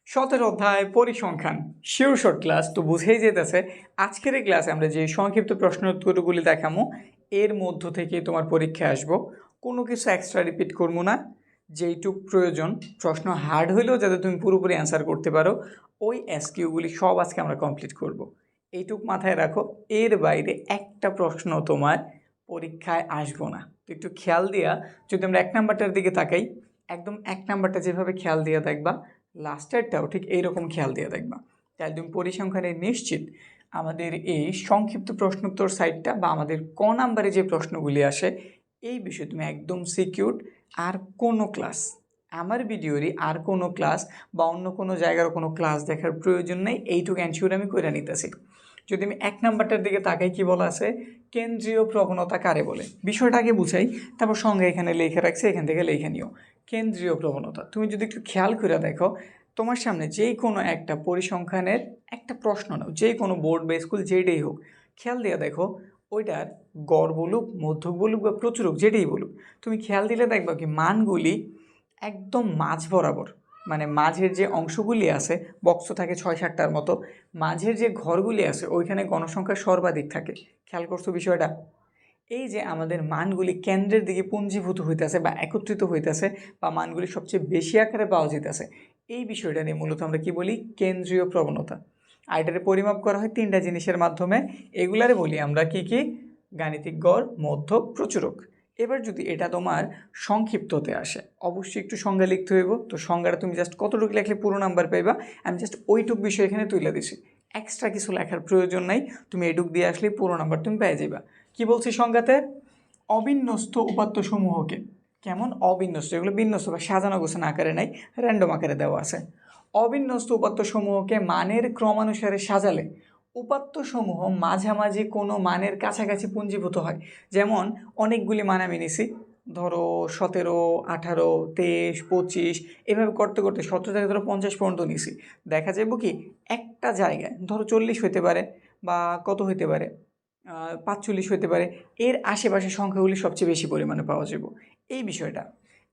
17 অধ্যায় পরিসংখ্যান sure short class তো বুঝেই যেতেছে। আজকের এই ক্লাসে আমরা যে সংক্ষিপ্ত প্রশ্ন উত্তরগুলি দেখামো এর মধ্য থেকে তোমার পরীক্ষায় আসবো। কোনো কিছু এক্সট্রা রিপিট করবো না, যেইটুক প্রয়োজন প্রশ্ন হার্ড হইলেও যাতে তুমি পুরোপুরি অ্যান্সার করতে পারো ওই এসকিউগুলি সব আজকে আমরা কমপ্লিট করব। এইটুক মাথায় রাখো, এর বাইরে একটা প্রশ্ন তোমার পরীক্ষায় আসবো না। তো একটু খেয়াল দিয়া যদি আমরা 1 নাম্বারটার দিকে তাকাই, একদম 1 নাম্বারটা যেভাবে খেয়াল দিয়ে দেখবা লাস্টেরটাও ঠিক এইরকম খেয়াল দিয়ে দেখবা, তাহলে তুমি পরিসংখ্যানে নিশ্চিত আমাদের এই সংক্ষিপ্ত প্রশ্নোত্তর সাইটটা বা আমাদের ক নাম্বারে যে প্রশ্নগুলি আসে এই বিষয়ে তুমি একদম সিকিউরড। আর কোনো ক্লাস, আমার ভিডিওরই আর কোনো ক্লাস বা অন্য কোনো জায়গার কোনো ক্লাস দেখার প্রয়োজন নেই, এইটুকু এনশিওর আমি করে নিতেছি। যদি আমি 1 নাম্বারটার দিকে তাকাই, কি বলা আছে, কেন্দ্রীয় প্রবণতা কারে বলে, বিষয়টা আগে বুঝাই, তারপর সঙ্গে এখানে লিখে রাখছি, এখান থেকে লিখে নিও। কেন্দ্রীয় প্রবণতা তুমি যদি একটু খেয়াল করে দেখো, তোমার সামনে যেই কোনো একটা পরিসংখ্যানের একটা প্রশ্ন নাও, যেই কোনো বোর্ড বা স্কুল যেটাই হোক, খেয়াল দিয়ে দেখো ওইটার গড় বলুক, মধ্যক বলুক বা প্রচুরক যেটাই বলুক, তুমি খেয়াল দিলে দেখবা কি মানগুলি একদম মাঝ বরাবর, মানে মাঝের যে অংশগুলি আছে, বক্স থাকে 6-7টার মতো, মাঝের যে ঘরগুলি আছে ওইখানে গণসংখ্যা সর্বাধিক থাকে। খেয়াল করছো বিষয়টা? এই যে আমাদের মানগুলি কেন্দ্রের দিকে পুঞ্জীভূত হইতেছে বা একত্রিত হইতেছে বা মানগুলি সবচেয়ে বেশি আকারে পাওয়া যেতেছে, এই বিষয়টা নিয়ে মূলত আমরা কি বলি, কেন্দ্রীয় প্রবণতা। আর এটারে পরিমাপ করা হয় 3টা জিনিসের মাধ্যমে, এগুলারে বলি আমরা কি কি, গাণিতিক গড়, মধ্যক, প্রচুরক। এবার যদি এটা তোমার সংক্ষিপ্ততে আসে, অবশ্যই একটু সংজ্ঞা লিখতে হইব। তো সংজ্ঞাটা তুমি জাস্ট কতটুকু লেখলে পুরো নাম্বার পাইবা, আমি জাস্ট ওইটুক বিষয় এখানে তুলে দিছি, এক্সট্রা কিছু লেখার প্রয়োজন নাই। তুমি এইটুক দিয়ে আসলে পুরো নাম্বার তুমি পেয়ে যাবা। কি বলছি সংজ্ঞাতে, অবিন্যস্ত উপাত্তসমূহকে, কেমন অবিন্যস্ত, এগুলো বিন্যস্ত বা সাজানো গোছানো আকারে নাই, র্যান্ডম আকারে দেওয়া আছে। অবিন্যস্ত উপাত্তসমূহকে মানের ক্রমানুসারে সাজালে উপাত্তসমূহ মাঝামাঝি কোনো মানের কাছাকাছি পুঞ্জীভূত হয়। যেমন অনেকগুলি মান আমি নিছি, ধরো 17, 18, 23, 25, এভাবে করতে করতে 17 থেকে ধরো 50 পর্যন্ত নিছি। দেখা যাবে কি একটা জায়গায় ধরো 40 হইতে পারে বা কত হইতে পারে, 45 হইতে পারে, এর আশেপাশে সংখ্যাগুলি সবচেয়ে বেশি পরিমাণে পাওয়া যাবে।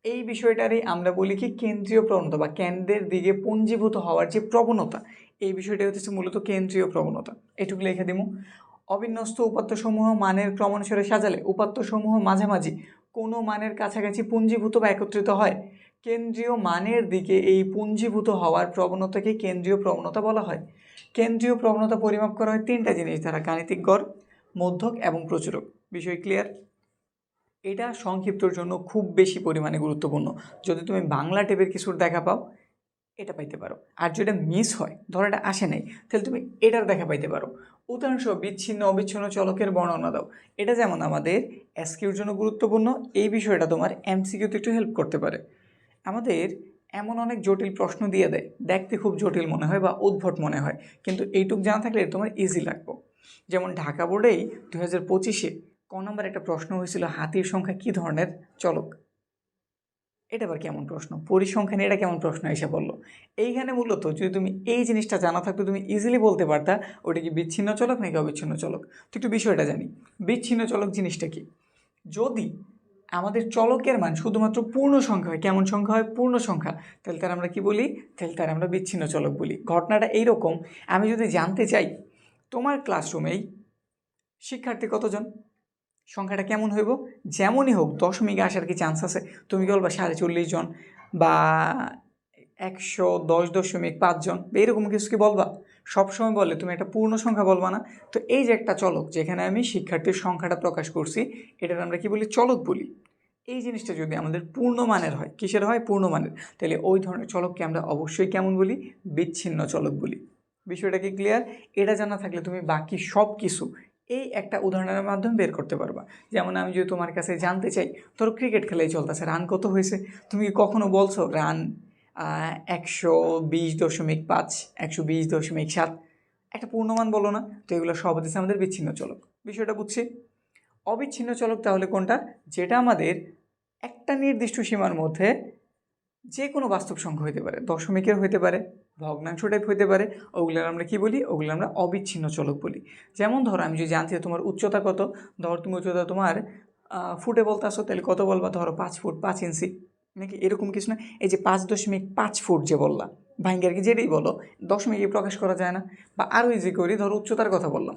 এই বিষয়টারই আমরা বলি কি কেন্দ্রীয় প্রবণতা বা কেন্দ্রের দিকে পুঞ্জীভূত হওয়ার যে প্রবণতা, এই বিষয়টা হচ্ছে মূলত কেন্দ্রীয় প্রবণতা। এটুকু লিখে দিব। অবিন্যস্ত উপাত্তসমূহ মানের ক্রমানুসারে সাজালে উপাত্তসমূহ মাঝামাঝি কোনো মানের কাছাকাছি পুঞ্জীভূত বা একত্রিত হয়। কেন্দ্রীয় মানের দিকে এই পুঞ্জীভূত হওয়ার প্রবণতাকে কেন্দ্রীয় প্রবণতা বলা হয়। কেন্দ্রীয় প্রবণতা পরিমাপ করা হয় 3টা জিনিস দ্বারা, গাণিতিক গড়, মধ্যক এবং প্রচুরক। বিষয় ক্লিয়ার? এটা সংক্ষিপ্তর জন্য খুব বেশি পরিমাণে গুরুত্বপূর্ণ। যদি তুমি বাংলা টেপের কিছুর দেখা পাও এটা পাইতে পারো, আর যেটা মিস হয় ধরো এটা আসে নাই, তাহলে তুমি এটার দেখা পাইতে পারো। উদাহরণস্বরূপ বিচ্ছিন্ন অবিচ্ছিন্ন চলকের বর্ণনা দাও, এটা যেমন আমাদের এসকিউর জন্য গুরুত্বপূর্ণ, এই বিষয়টা তোমার এমসিকিউতে একটু হেল্প করতে পারে। আমাদের এমন অনেক জটিল প্রশ্ন দিয়ে দেয়, দেখতে খুব জটিল মনে হয় বা উদ্ভট মনে হয়, কিন্তু এইটুক জানা থাকলে তোমার ইজি লাগবে। যেমন ঢাকা বোর্ডেই 2025-এ ক নম্বর একটা প্রশ্ন হয়েছিল, হাতির সংখ্যা কী ধরনের চলক। এটা আবার কেমন প্রশ্ন, পরিসংখ্যান এটা কেমন প্রশ্ন এসে বললো। এইখানে মূলত যদি তুমি এই জিনিসটা জানা থাকতো তুমি ইজিলি বলতে পারতা ওটা কি বিচ্ছিন্ন চলক নাকি অবিচ্ছিন্ন চলক। তো একটু বিষয়টা জানি, বিচ্ছিন্ন চলক জিনিসটা কি। যদি আমাদের চলকের মান শুধুমাত্র পূর্ণ সংখ্যা হয়, কেমন সংখ্যা হয়, পূর্ণ সংখ্যা, তাহলে তার আমরা কি বলি, তাহলে তার আমরা বিচ্ছিন্ন চলক বলি। ঘটনাটা এইরকম, আমি যদি জানতে চাই তোমার ক্লাসরুমেই শিক্ষার্থী কতজন, সংখ্যাটা কেমন হইব, যেমনই হোক দশমিকে আসার কি চান্স আছে, তুমি কি বলবা 40 জন বা 110.5 জন বা এরকম কিছু কি বলবা? সবসময় বললে তুমি একটা পূর্ণ সংখ্যা বলবা না। তো এই যে একটা চলক যেখানে আমি শিক্ষার্থীর সংখ্যাটা প্রকাশ করছি, এটার আমরা কি বলি, চলক বলি। এই জিনিসটা যদি আমাদের পূর্ণ মানের হয়, কিসের হয়, পূর্ণ মানের, তাহলে ওই ধরনের চলককে আমরা অবশ্যই কেমন বলি, বিচ্ছিন্ন চলক বলি। বিষয়টা কি ক্লিয়ার? এটা জানা থাকলে তুমি বাকি সব কিছু এই একটা উদাহরণের মাধ্যমে বের করতে পারবা। যেমন আমি যদি তোমার কাছে জানতে চাই, ধরো ক্রিকেট খেলাই চলতেছে, রান কত হয়েছে, তুমি কখনো বলছো রান 120.5, 120.7, একটা পূর্ণমান বলো না। তো এগুলো সব হচ্ছে আমাদের বিচ্ছিন্ন চলক। বিষয়টা বুঝছি? অবিচ্ছিন্ন চলক তাহলে কোনটা, যেটা আমাদের একটা নির্দিষ্ট সীমার মধ্যে যে কোনো বাস্তব সংখ্যা হতে পারে, দশমিকের হতে পারে, ভগ্নাংশ টাইপ হতে পারে, ওগুলোর আমরা কি বলি, ওগুলো আমরা অবিচ্ছিন্ন চলক বলি। যেমন ধরো আমি যদি জানতে তোমার উচ্চতা কত, ধরো তুমি উচ্চতা তোমার ফুটে বলতে আসো, তাহলে কত বলবা, ধরো 5 ফুট 5 ইঞ্চি নাকি এরকম কিছু না, এই যে 5.5 ফুট যে বললা, ভাঙ্গার কি যেটাই বলো দশমিকে প্রকাশ করা যায় না। বা আরও ইজি করি, ধরো উচ্চতার কথা বললাম,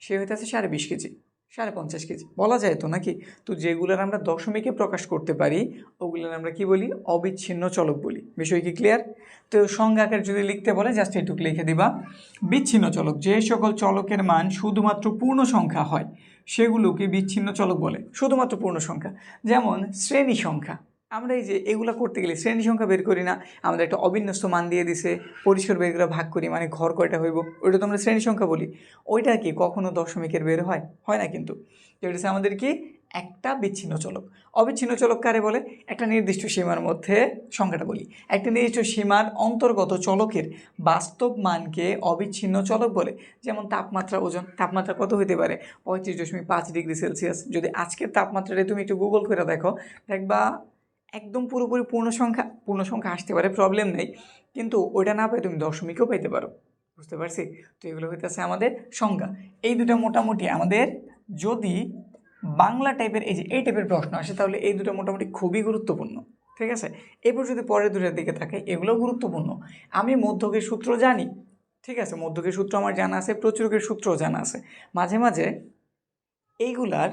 সে হইতেছে 20.5 কেজি, 50.5 কেজি, বলা যায় তো নাকি? তো যেগুলোর আমরা দশমিকে প্রকাশ করতে পারি ওগুলোর আমরা কি বলি? অবিচ্ছিন্ন চলক বলি। বিষয় কি ক্লিয়ার? তো সংজ্ঞা আকারে যদি লিখতে বলে জাস্ট এটুকু লিখে দিবা, বিচ্ছিন্ন চলক যে সকল চলকের মান শুধুমাত্র পূর্ণ সংখ্যা হয় সেগুলোকে বিচ্ছিন্ন চলক বলে। শুধুমাত্র পূর্ণ সংখ্যা, যেমন শ্রেণী সংখ্যা। আমরা এই যে এগুলো করতে গেলে শ্রেণী সংখ্যা বের করি না, আমাদের একটা অবিন্যস্ত মান দিয়ে দিছে, পরিসর বের করে ভাগ করি, মানে ঘর কয়টা হইব, ওইটা তো আমরা শ্রেণী সংখ্যা বলি। ওইটা কি কখনো দশমিকের বের হয়? হয় না কিন্তু। তো এটা হচ্ছে আমাদের কি একটা বিচ্ছিন্ন চলক। অবিচ্ছিন্ন চলক কারে বলে? একটা নির্দিষ্ট সীমার মধ্যে, সংখ্যাটা বলি, একটা নির্দিষ্ট সীমার অন্তর্গত চলকের বাস্তব মানকে অবিচ্ছিন্ন চলক বলে। যেমন তাপমাত্রা, ওজন। তাপমাত্রা কত হইতে পারে? 35.5 ডিগ্রি সেলসিয়াস। যদি আজকের তাপমাত্রাটা তুমি একটু গুগল করে দেখো, দেখবা একদম পুরোপুরি পূর্ণ সংখ্যা আসতে পারে, প্রবলেম নেই, কিন্তু ওইটা না পাই তুমি দশমিকও পাইতে পারো। বুঝতে পারছি? তো এগুলো হইতেছে আমাদের সংজ্ঞা। এই দুটো মোটামুটি আমাদের, যদি বাংলা টাইপের এই টাইপের প্রশ্ন আসে তাহলে এই দুটো মোটামুটি খুবই গুরুত্বপূর্ণ। ঠিক আছে, এরপর যদি পরের দুটোর দিকে থাকে, এগুলো গুরুত্বপূর্ণ। আমি মধ্যকের সূত্র জানি, ঠিক আছে, মধ্যকের সূত্র আমার জানা আছে, প্রচুরকের সূত্রও জানা আছে। মাঝে মাঝে এইগুলার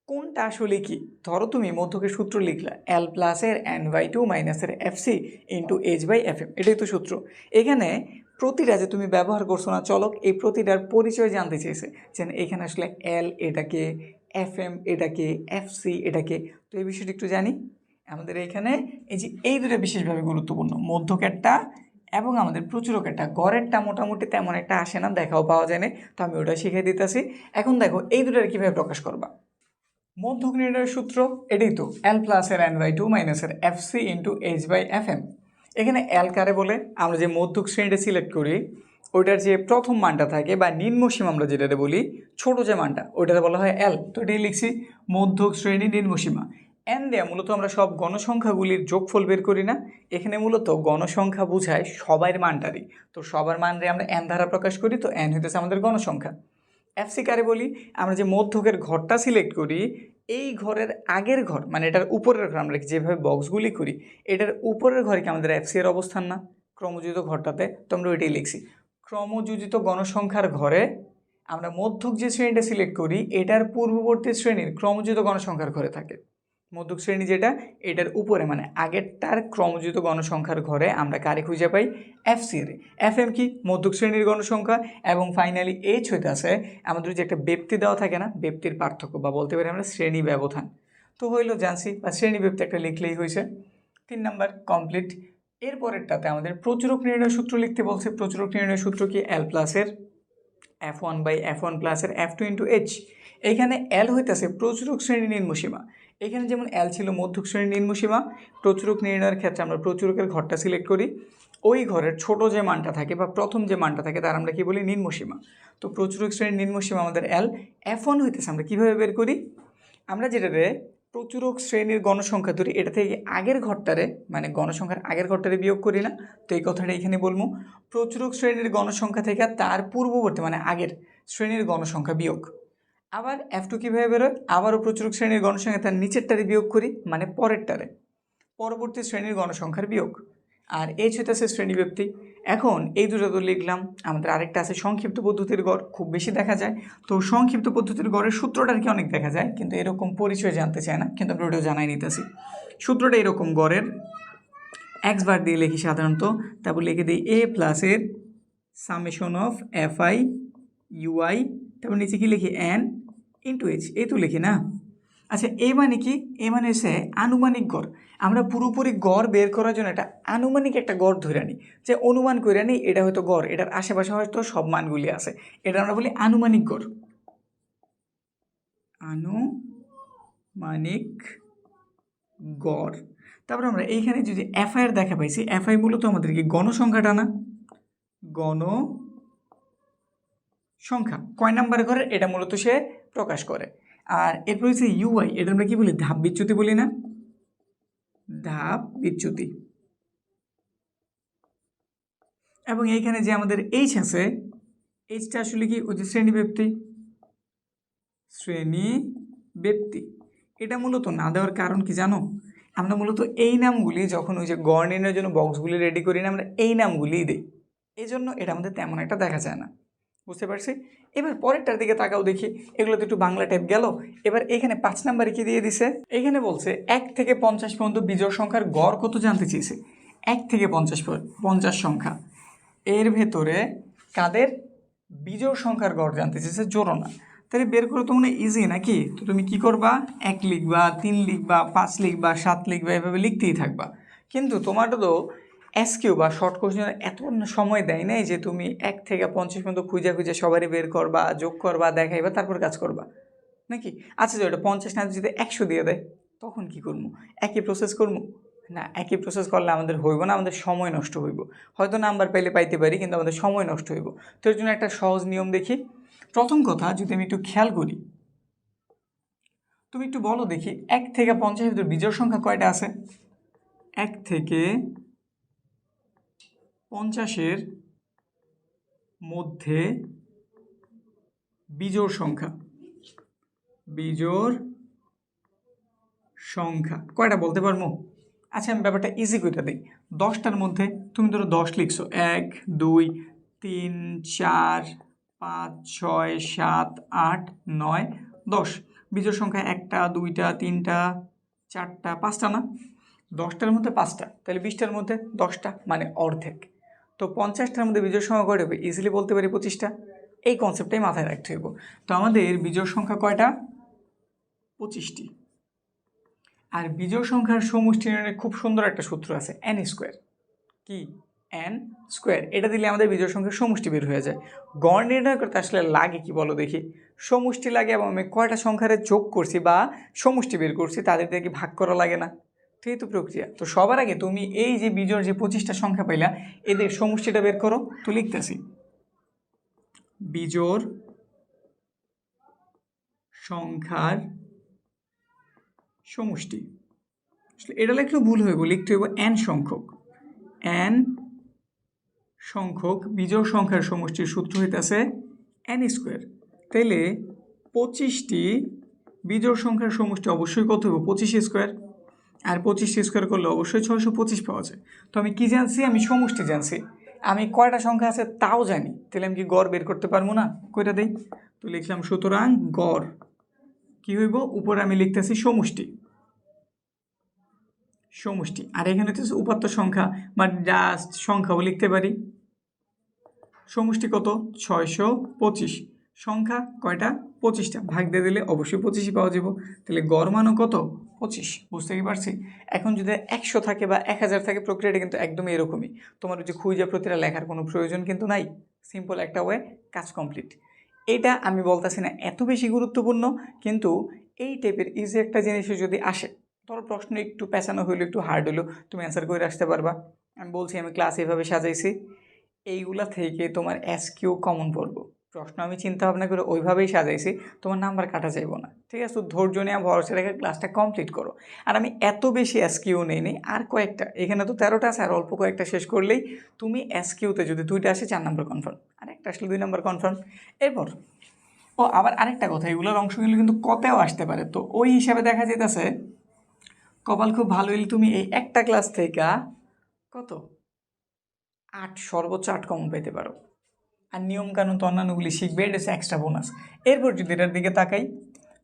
কোনটা আসলে কি, ধরো তুমি মধ্যকের সূত্র লিখলা L প্লাসের N/2 মাইনাসের FC ইন্টু H/FM, এটাই তো সূত্র। এখানে প্রতিটা যে তুমি ব্যবহার করছো না চলক, এই প্রতিটার পরিচয় জানতে চেয়েছে, যে এখানে আসলে L এটাকে, FM এটাকে, FC এটাকে। তো এই বিষয়টি একটু জানি। আমাদের এইখানে এই যে এই দুটো বিশেষভাবে গুরুত্বপূর্ণ, মধ্যকেরটা এবং আমাদের প্রচুরকেরটা। গড়েরটা মোটামুটি তেমন একটা আসে না, দেখাও পাওয়া যায় না, তো আমি ওটা শিখিয়ে দিতেছি। এখন দেখো এই দুটোর কীভাবে প্রকাশ করবা। মধ্যক নির্ণয়ের সূত্র এটাই তো, L প্লাসের N/2 মাইনাসের FC ইন্টু H/FM। এখানে L কারে বলে? আমরা যে মধ্যক শ্রেণীটা সিলেক্ট করি ওইটার যে প্রথম মানটা থাকে বা নিম্ন সীমা আমরা যেটাতে বলি, ছোট যে মানটা, ওইটাতে বলা হয় L। তো এটাই লিখছি, মধ্যক শ্রেণী নিম্ন সীমা। N দেয়া মূলত আমরা সব গণসংখ্যাগুলির যোগফল বের করি না, এখানে মূলত গণসংখ্যা বোঝায় সবার মানটারই। তো সবার মানরে আমরা N দ্বারা প্রকাশ করি, তো N হইতেছে আমাদের গণসংখ্যা। FC কারে বলি? আমরা যে মধ্যকের ঘরটা সিলেক্ট করি, এই ঘরের আগের ঘর, মানে এটার উপরের ঘর, আমরা যেভাবে বক্সগুলি করি এটার উপরের ঘরে কি আমাদের FC এর অবস্থান না, ক্রমযোজিত ঘরটাতে? তো আমরা ওইটাই লিখছি, ক্রমযোজিত গণসংখ্যার ঘরে আমরা মধ্যক যে শ্রেণীটা সিলেক্ট করি এটার পূর্ববর্তী শ্রেণীর ক্রমযোজিত গণসংখ্যার ঘরে থাকে। মধ্যক শ্রেণী যেটা, এটার উপরে মানে আগেরটার ক্রমযোজিত গণসংখ্যার ঘরে আমরা কারে খুঁজে পাই? FC এর। FM কি? মধ্যক শ্রেণীর গণসংখ্যা। এবং ফাইনালি H হইতেছে আমাদের যে একটা ব্যক্তি দেওয়া থাকে না, ব্যক্তির পার্থক্য, বা বলতে পারি আমরা শ্রেণী ব্যবধান। তো হইলো জানছি, বা শ্রেণী ব্যক্তি একটা লিখলেই হয়েছে। 3 নাম্বার কমপ্লিট। এরপরেরটাতে আমাদের প্রচুরক নির্ণয় সূত্র লিখতে বলছে। প্রচুরক নির্ণয় সূত্র কি? L প্লাসের F1/F1 প্লাসের F2 ইন্টু H। এইখানে L হইতেছে প্রচুরক শ্রেণী নিম্নসীমা। এখানে যেমন L ছিল মধ্যক শ্রেণীর নিম্নসীমা, প্রচুরক নির্ণয়ের ক্ষেত্রে আমরা প্রচুরকের ঘরটা সিলেক্ট করি, ওই ঘরের ছোট যে মানটা থাকে বা প্রথম যে মানটা থাকে তার আমরা কি বলি? নিম্নসীমা। তো প্রচুরক শ্রেণীর নিম্নসীমা আমাদের L। F1 হইতেছে আমরা কীভাবে বের করি? আমরা যেটাতে প্রচুরক শ্রেণীর গণসংখ্যা ধরি, এটা থেকে আগের ঘরটারে, মানে গণসংখ্যার আগের ঘরটারে বিয়োগ করি না, তো এই কথাটা এখানে বলবো, প্রচুরক শ্রেণীর গণসংখ্যা থেকে তার পূর্ববর্তী মানে আগের শ্রেণীর গণসংখ্যা বিয়োগ। আবার F2 কীভাবে বেরোয়? আবারও প্রচুরক শ্রেণীর গণসংখ্যা তার নিচেরটারে বিয়োগ করি, মানে পরেরটারে, পরবর্তী শ্রেণীর গণসংখ্যার বিয়োগ। আর H হইতেছে শ্রেণীব্যক্তি। এখন এই দুটো তো লিখলাম, আমাদের আরেকটা আছে সংক্ষিপ্ত পদ্ধতির গড়, খুব বেশি দেখা যায়। তো সংক্ষিপ্ত পদ্ধতির গড়ের সূত্রটা আর কি অনেক দেখা যায়, কিন্তু এরকম পরিচয় জানতে চায় না, কিন্তু আমরা ওটাও জানাই নিতেছি। সূত্রটা এরকম, গড়ের x বার দিয়ে লিখি সাধারণত, তারপর লিখে দিই A প্লাসের সামেশন অফ FI UI, তারপর নিচে কি লিখি? N ইন্টু H, এই তো লিখি না। আচ্ছা, এ মানে কি? এ মানে হচ্ছে আনুমানিক গড়। আমরা পুরোপুরি গড় বের করার জন্য একটা আনুমানিক একটা গড় ধরে নিই, যে অনুমান করে নিই এটা হয়তো গড়, এটার আশেপাশে হয়তো সব মানগুলি আছে, এটা আমরা বলি আনুমানিক গড়। আনুমানিক গড়। তারপর আমরা এইখানে যদি FI এর দেখা পাইছি, FI মূলত আমাদের কি গণসংখ্যাটা না? গণসংখ্যা কয় নাম্বার ঘরের এটা মূলত সে প্রকাশ করে। আর এরপর হচ্ছে UI, এটা আমরা কি বলি? ধাপ বিচ্যুতি বলি না? ধাপ বিচ্যুতি। এবং এইখানে যে আমাদের H আছে, Hটা আসলে কি? ওই যে শ্রেণী ব্যক্তি। এটা মূলত না দেওয়ার কারণ কি জানো? আমরা মূলত এই নামগুলি যখন ওই যে গড় নির্ণয়ের জন্য বক্সগুলি রেডি করি না, আমরা এই নামগুলিই দিই, এই জন্য এটা আমাদের তেমন একটা দেখা যায় না। বুঝতে পারছি? এবার পরেরটার দিকে তাকাও দেখি, এগুলো তো একটু বাংলা টাইপ গেল। এবার এখানে 5 নাম্বারে কি দিয়ে দিছে, এখানে বলছে 1 থেকে 50 পর্যন্ত বিজোড় সংখ্যার গড় কত জানতে চেয়েছে। 1 থেকে 50 সংখ্যা, এর ভেতরে কাদের বিজোড় সংখ্যার গড় জানতে চেয়েছে, জোড়ো না। তাহলে বের করে তো মনে ইজি নাকি? তো তুমি কি করবা, 1 লিখবা, 3 লিখবা, 5 লিখবা, 7 লিখবা, এভাবে লিখতেই থাকবা। কিন্তু তোমারটা তো এসকিউ বা শর্ট কোশ্চেনের এত সময় দেয় নাই যে তুমি 1 থেকে 50 পর্যন্ত খুঁজে খুঁজে সবারই বের করবা, যোগ করবা, দেখাইবা, তারপর কাজ করবা নাকি? আচ্ছা যে ওটা 50 না যদি 100 দিয়ে দেয় তখন কি করবো? একই প্রসেস করবো না? একই প্রসেস করলে আমাদের হইব না, আমাদের সময় নষ্ট হইব। হয়তো নাম্বার পাইলে পাইতে পারি, কিন্তু আমাদের সময় নষ্ট হইব। তো এর জন্য একটা সহজ নিয়ম দেখি। প্রথম কথা, যদি আমি একটু খেয়াল করি, তুমি একটু বলো দেখি 1 থেকে 50 ভিতরে বিজোড় সংখ্যা কয়টা আছে? 1 থেকে 50-এর মধ্যে বিজোড় সংখ্যা কয়টা বলতে পারবো? আচ্ছা আমি ব্যাপারটা ইজি করে দিই। 10টার মধ্যে তুমি ধরো 10 লিখছো, 1 2 3 4 5 6 7 8 9 10। বিজোড় সংখ্যা 1টা 2টা 3টা 4টা 5টা না? 10টার মধ্যে 5টা, তাহলে 20টার মধ্যে 10টা, মানে অর্ধেক। তো 50টার মধ্যে বিজোড় সংখ্যা কয়টা হবে? ইজিলি বলতে পারি 25টা। এই কনসেপ্টটাই মাথায় রাখতে হইব। তো আমাদের বিজোড় সংখ্যা কয়টা? 25টি। আর বিজোড় সংখ্যার সমষ্টি নির্ণয়ের খুব সুন্দর একটা সূত্র আছে, n স্কোয়ার। কি? n square. এটা দিলে আমাদের বিজোড় সংখ্যার সমষ্টি বের হয়ে যায়। গড় নির্ণয় করতে আসলে লাগে কি বলো দেখি? সমষ্টি লাগে, এবং আমি কয়টা সংখ্যারে যোগ করছি বা সমষ্টি বের করছি তাদের দিয়ে কি ভাগ করা লাগে না? ঠিক তো প্রক্রিয়া। তো সবার আগে তুমি এই যে বিজোড় যে 25টা সংখ্যা পাইলা, এদের সমষ্টিটা বের করো। তো লিখতেছি বিজোড় সংখ্যার সমষ্টি। এটা লিখলেও ভুল হইব, লিখতে হইব n সংখ্যক বিজোড় সংখ্যার সমষ্টির সূত্র হইতেছে n স্কোয়ার। তাইলে 25টি বিজোড় সংখ্যার সমষ্টি অবশ্যই কত হইব? 25 স্কোয়ার। আর 25 স্কোয়ার করলে অবশ্যই 625 পাওয়া যায়। তো আমি কি জানছি? আমি সমষ্টি জানছি, আমি কয়টা সংখ্যা আছে তাও জানি। তাহলে আমি কি গড় বের করতে পারবো না? কয়টা দেই? তো লিখলাম সুতরাং গড় কি হইব? উপরে আমি লিখতেছি সমষ্টি, আর এখানে হচ্ছে উপাত্ত সংখ্যা বা জাস্ট সংখ্যাও লিখতে পারি। সমষ্টি কত? 625। সংখ্যা কয়টা? 25টা। ভাগ দিয়ে দিলে অবশ্যই 25ই পাওয়া যাব। তাহলে গড় মানও কত? 25। বুঝতে কি পারছি? এখন যদি 100 থাকে বা 1000 থাকে, প্রক্রিয়াটা কিন্তু একদমই এরকমই। তোমার যে খুঁজে প্রতিটা লেখার কোনো প্রয়োজন কিন্তু নাই। সিম্পল একটা ওয়ে, কাজ কমপ্লিট। এটা আমি বলতেছি না এত বেশি গুরুত্বপূর্ণ, কিন্তু এই টাইপের ইজি একটা জিনিসও যদি আসে, ধরো প্রশ্ন একটু পেঁচানো হইলো, একটু হার্ড হইলো, তুমি অ্যান্সার করে আসতে পারবা। আমি বলছি আমি ক্লাস এভাবে সাজাইছি, এইগুলা থেকে তোমার এসকিউ কমন পড়বো। প্রশ্ন আমি চিন্তা ভাবনা করে ওইভাবেই সাজাইছি, তোমার নাম্বার কাটা যাইব না। ঠিক আছে? তো ধৈর্য নিয়ে ভরসা রেখে ক্লাসটা কমপ্লিট করো। আর আমি এত বেশি এসকিউ নেই, আর কয়েকটা, এখানে তো 13টা আছে, আর অল্প কয়েকটা শেষ করলেই তুমি এসকিউতে যদি 2টা আসে 4 নাম্বার কনফার্ম, আর একটা আসলে 2 নাম্বার কনফার্ম। এরপর আবার আরেকটা কথা, এগুলোর অংশগুলো কিন্তু কতেও আসতে পারে। তো ওই হিসাবে দেখা যেতেছে কপাল খুব ভালো হইলে তুমি এই একটা ক্লাস থেকে কত 8, সর্বোচ্চ 8 কমন পেতে পারো। আর নিয়মকানুন তো অন্যান্যগুলি শিখবে, এটা হচ্ছে এক্সট্রা বোনাস। এরপর যদি এটার দিকে তাকাই,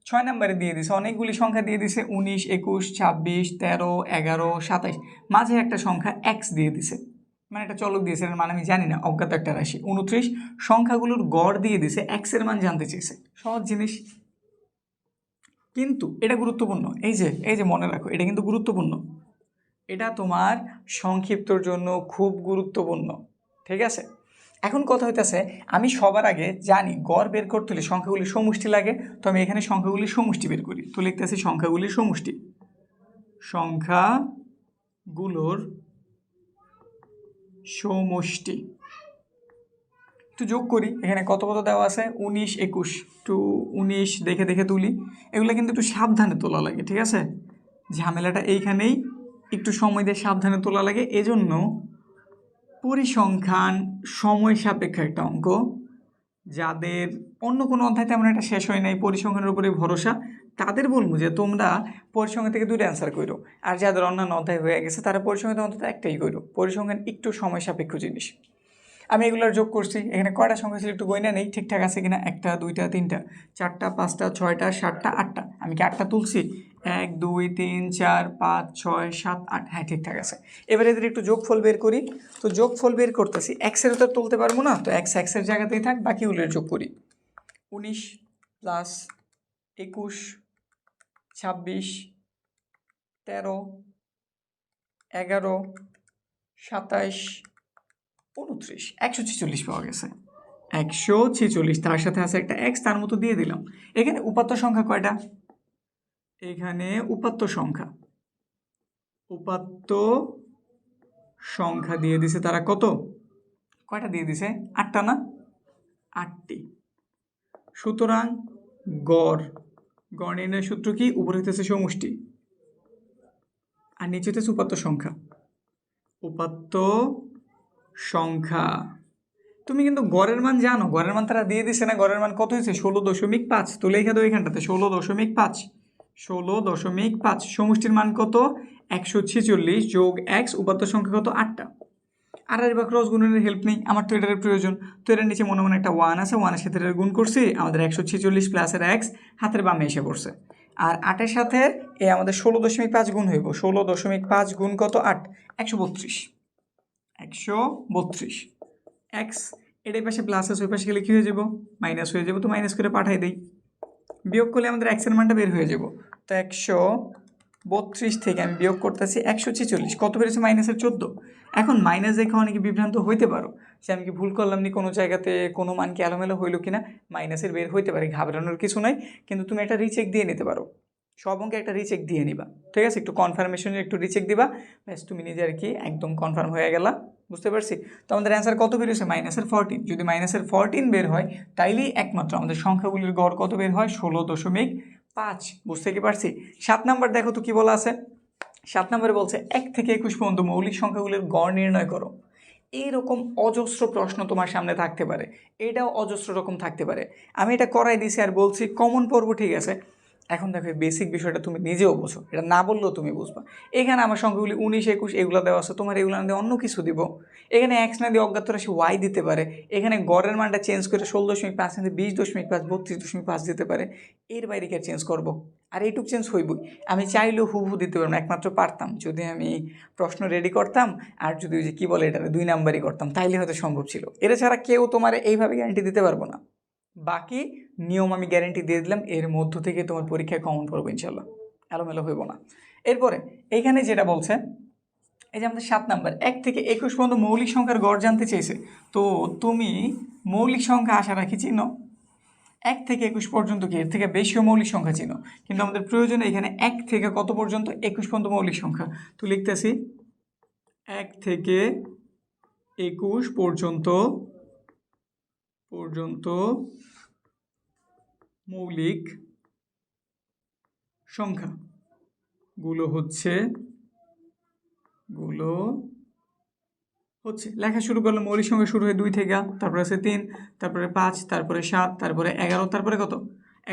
6 নাম্বারে দিয়ে দিছে অনেকগুলি সংখ্যা দিয়ে দিছে, 19, 21, 26, 13, 11, 27, মাঝে একটা সংখ্যা এক্স দিয়ে দিছে, মানে একটা চলক দিয়েছে, এর মানে আমি জানি না, অজ্ঞাত একটা রাশি। 29 সংখ্যাগুলোর গড় দিয়ে দিছে, এক্সের মান জানতে চেয়েছে। সহজ জিনিস, কিন্তু এটা গুরুত্বপূর্ণ। এই যে মনে রাখো, এটা কিন্তু গুরুত্বপূর্ণ। এটা তোমার সংক্ষিপ্তর জন্য খুব গুরুত্বপূর্ণ। ঠিক আছে? এখন কথা হইতেছে, আমি সবার আগে জানি গড় বের করতে হলে সংখ্যাগুলির সমষ্টি লাগে। তো আমি এখানে সংখ্যাগুলির সমষ্টি বের করি। তো লিখতেছি সংখ্যাগুলির সমষ্টি, সংখ্যাগুলোর সমষ্টি। একটু যোগ করি, এখানে কত কত দেওয়া আছে? 19, 21। একটু 19 দেখে দেখে তুলি। এগুলো কিন্তু একটু সাবধানে তোলা লাগে। ঠিক আছে? ঝামেলাটা এইখানেই, একটু সময় দিয়ে সাবধানে তোলা লাগে। এজন্য পরিসংখ্যান সময় সাপেক্ষ একটা অঙ্ক, যাদের অন্য কোনো অধ্যায় তেমন একটা শেষ হয় নাই, পরিসংখ্যানের উপরে ভরসা, তাদের বলবো যে তোমরা পরিসংখ্যান থেকে 2টা অ্যান্সার করো, আর যাদের অন্যান্য অধ্যায় হয়ে গেছে তারা পরিসংখ্যান অন্তত একটাই করো। পরিসংখ্যান একটু সময় সাপেক্ষ জিনিস। আমি এগুলোর যোগ করছি, এখানে কয়টা সংখ্যা ছিল একটু গয়না নেই, ঠিকঠাক আছে কিনা, 1টা 2টা 3টা 4টা 5টা 6টা 7টা 8টা, আমি কি 8টা তুলছি? 1 2 3 4 5 6 7 8, হ্যাঁ ঠিকঠাক আছে। এবারে এদের একটু যোগফল বের করি। তো যোগফল বের করতেছি, এক্সের তো তুলতে পারবো না, তো এক্সের জায়গাতেই থাক, বাকিগুলোর যোগ করি। 19 প্লাস 21 26 13 11 27 29, 146 পাওয়া গেছে। 146, তার সাথে আছে একটা এক্স, তার মতো দিয়ে দিলাম। এখানে উপাত্ত সংখ্যা কয়টা? এখানে উপাত্ত সংখ্যা দিয়ে দিছে তারা কত? কয়টা দিয়ে দিছে? 8টা না? 8টি। সুতরাং গড় নির্ণয়ের সূত্র কি? উপরে হইতেছে সমষ্টি আর নিচে হইতেছে উপাত্ত সংখ্যা। তুমি কিন্তু গড়ের মান জানো, গড়ের মান তারা দিয়ে দিছে না। গড়ের মান কত হয়েছে? 16.5। তো লেখা দাও এখানটাতে 16.5। সমষ্টির মান কত? 146 যোগ এক্স, উপাত্ত সংখ্যা কত? 8টা। আর বা ক্রস গুণনের হেল্প নেই, আমার তো এটার প্রয়োজন। তো এটার নিচে মনে মনে একটা 1 আছে, 1-এর সাথে এটার গুণ করছি, আমাদের 146 প্লাসের এক্স হাতের বামে এসে পড়ছে। আর 8-এর সাথে আমাদের 16.5 গুণ হইব। 16.5 গুণ কত? 8, 132। এক্স এটাই পাশে প্লাস আছে, ওই পাশে গেলে কী হয়ে যাব? মাইনাস হয়ে যাব। তো মাইনাস করে পাঠাই দিই, বিয়োগ করলে আমাদের এক্সের মানটা বের হয়ে যাব। তো 132 থেকে আমি বিয়োগ করতেছি 146, কত বেড়েছে? মাইনাসের 14। এখন মাইনাস দেখে অনেকে বিভ্রান্ত হইতে পারো যে আমি কি ভুল করলাম নি, কোনো জায়গাতে কোনো মান কি এলোমেলো হইলো কিনা। মাইনাসের বের হইতে পারে, ঘাবড়ানোর কিছু নাই, কিন্তু তুমি একটা রিচেক দিয়ে নিতে পারো। সব অঙ্কে একটা রিচেক দিয়ে নিবা, ঠিক আছে? একটু কনফার্মেশনের একটু রিচেক দিবা, ব্যাস তুমি নিজে আর কি একদম কনফার্ম হয়ে গেলা। বুঝতে পারছি? তো আমাদের অ্যান্সার কত বের হয়েছে? -14। যদি -14 বের হয় তাইলেই একমাত্র আমাদের সংখ্যাগুলির গড় কত বের হয়? 16.5। বুঝতে কি পারছি? 7 নাম্বার দেখো তো কি বলা আছে। 7 নম্বরে বলছে 1 থেকে 21 পর্যন্ত মৌলিক সংখ্যাগুলির গড় নির্ণয় করো। এইরকম অজস্র প্রশ্ন তোমার সামনে থাকতে পারে, এটাও অজস্র রকম থাকতে পারে। আমি এটা করাই দিছি আর বলছি কমন পড়ব, ঠিক আছে? এখন দেখো বেসিক বিষয়টা তুমি নিজেও বোঝো, এটা না বললেও তুমি বুঝবা। এখানে আমার সংখ্যাগুলি 19 21 এগুলো দেওয়া আছে, তোমার এগুলো না দিয়ে অন্য কিছু দিব। এখানে এক্স না দিয়ে অজ্ঞাত রাশি ওয়াই দিতে পারে। এখানে গড়ের মানটা চেঞ্জ করে 16.5 না দিয়ে 20.5 32.5 দিতে পারে। এর বাইরে কি চেঞ্জ করবো? আর এইটুক চেঞ্জ হইবই। আমি চাইলেও হুবহু দিতে পারবো না, একমাত্র পারতাম যদি আমি প্রশ্ন রেডি করতাম আর যদি ওই যে কী বলে এটা 2 নাম্বারই করতাম, তাইলে হয়তো সম্ভব ছিল। এরা ছাড়া কেউ তোমার এইভাবে গ্যারান্টি দিতে পারবো না। বাকি নিয়ম আমি গ্যারেন্টি দিয়ে দিলাম, এর মধ্য থেকে তোমার পরীক্ষায় কমন পড়বো ইনশাল্লাহ, এলোমেলো হইব না। এরপরে এইখানে যেটা বলছে, এই যে আমাদের 7 নাম্বার 1 থেকে 21 পর্যন্ত মৌলিক সংখ্যার গড় জানতে চেয়েছে। তো তুমি মৌলিক সংখ্যা আশা রাখি চিনো, 1 থেকে 21 পর্যন্ত কি এর থেকে বেশিও মৌলিক সংখ্যা চিনো, কিন্তু আমাদের প্রয়োজন এখানে 1 থেকে কত পর্যন্ত? 21 পর্যন্ত মৌলিক সংখ্যা। তো লিখতেছি 1 থেকে 21 পর্যন্ত মৌলিক সংখ্যাগুলো হচ্ছে লেখা শুরু করলাম। মৌলিক সংখ্যা শুরু হয় 2 থেকে, তারপরে আছে 3, তারপরে 5, তারপরে 7, তারপরে 11, তারপরে কত?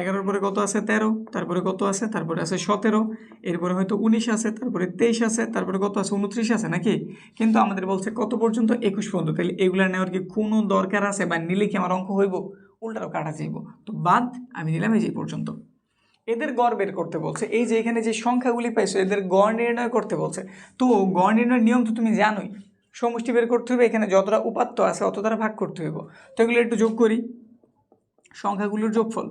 11-র পরে কত আছে? 13, তারপরে কত আছে? তারপরে আছে 17, এরপরে হয়তো 19 আছে, তারপরে 23 আছে, তারপরে কত আছে? 29 আছে নাকি? কিন্তু আমাদের বলছে কত পর্যন্ত? 21 পর্যন্ত। তাহলে এগুলা নেওয়ার কি কোনো দরকার আছে? বা নিলে কি আমার অঙ্ক হইব? উল্টারও কাটা যাইব। তো বাদ, আমি নিলাম এই যে পর্যন্ত। এদের গড় বের করতে বলছে, এই যে এখানে যে সংখ্যাগুলি পাইছো এদের গড় নির্ণয় করতে বলছে। তো গড় নির্ণয়ের নিয়ম তো তুমি জানোই, সমষ্টি বের করতে হবে, এখানে যতটা উপাত্ত আছে অত দ্বারা ভাগ করতে হইব। তো এগুলো একটু যোগ করি, সংখ্যাগুলোর যোগফল,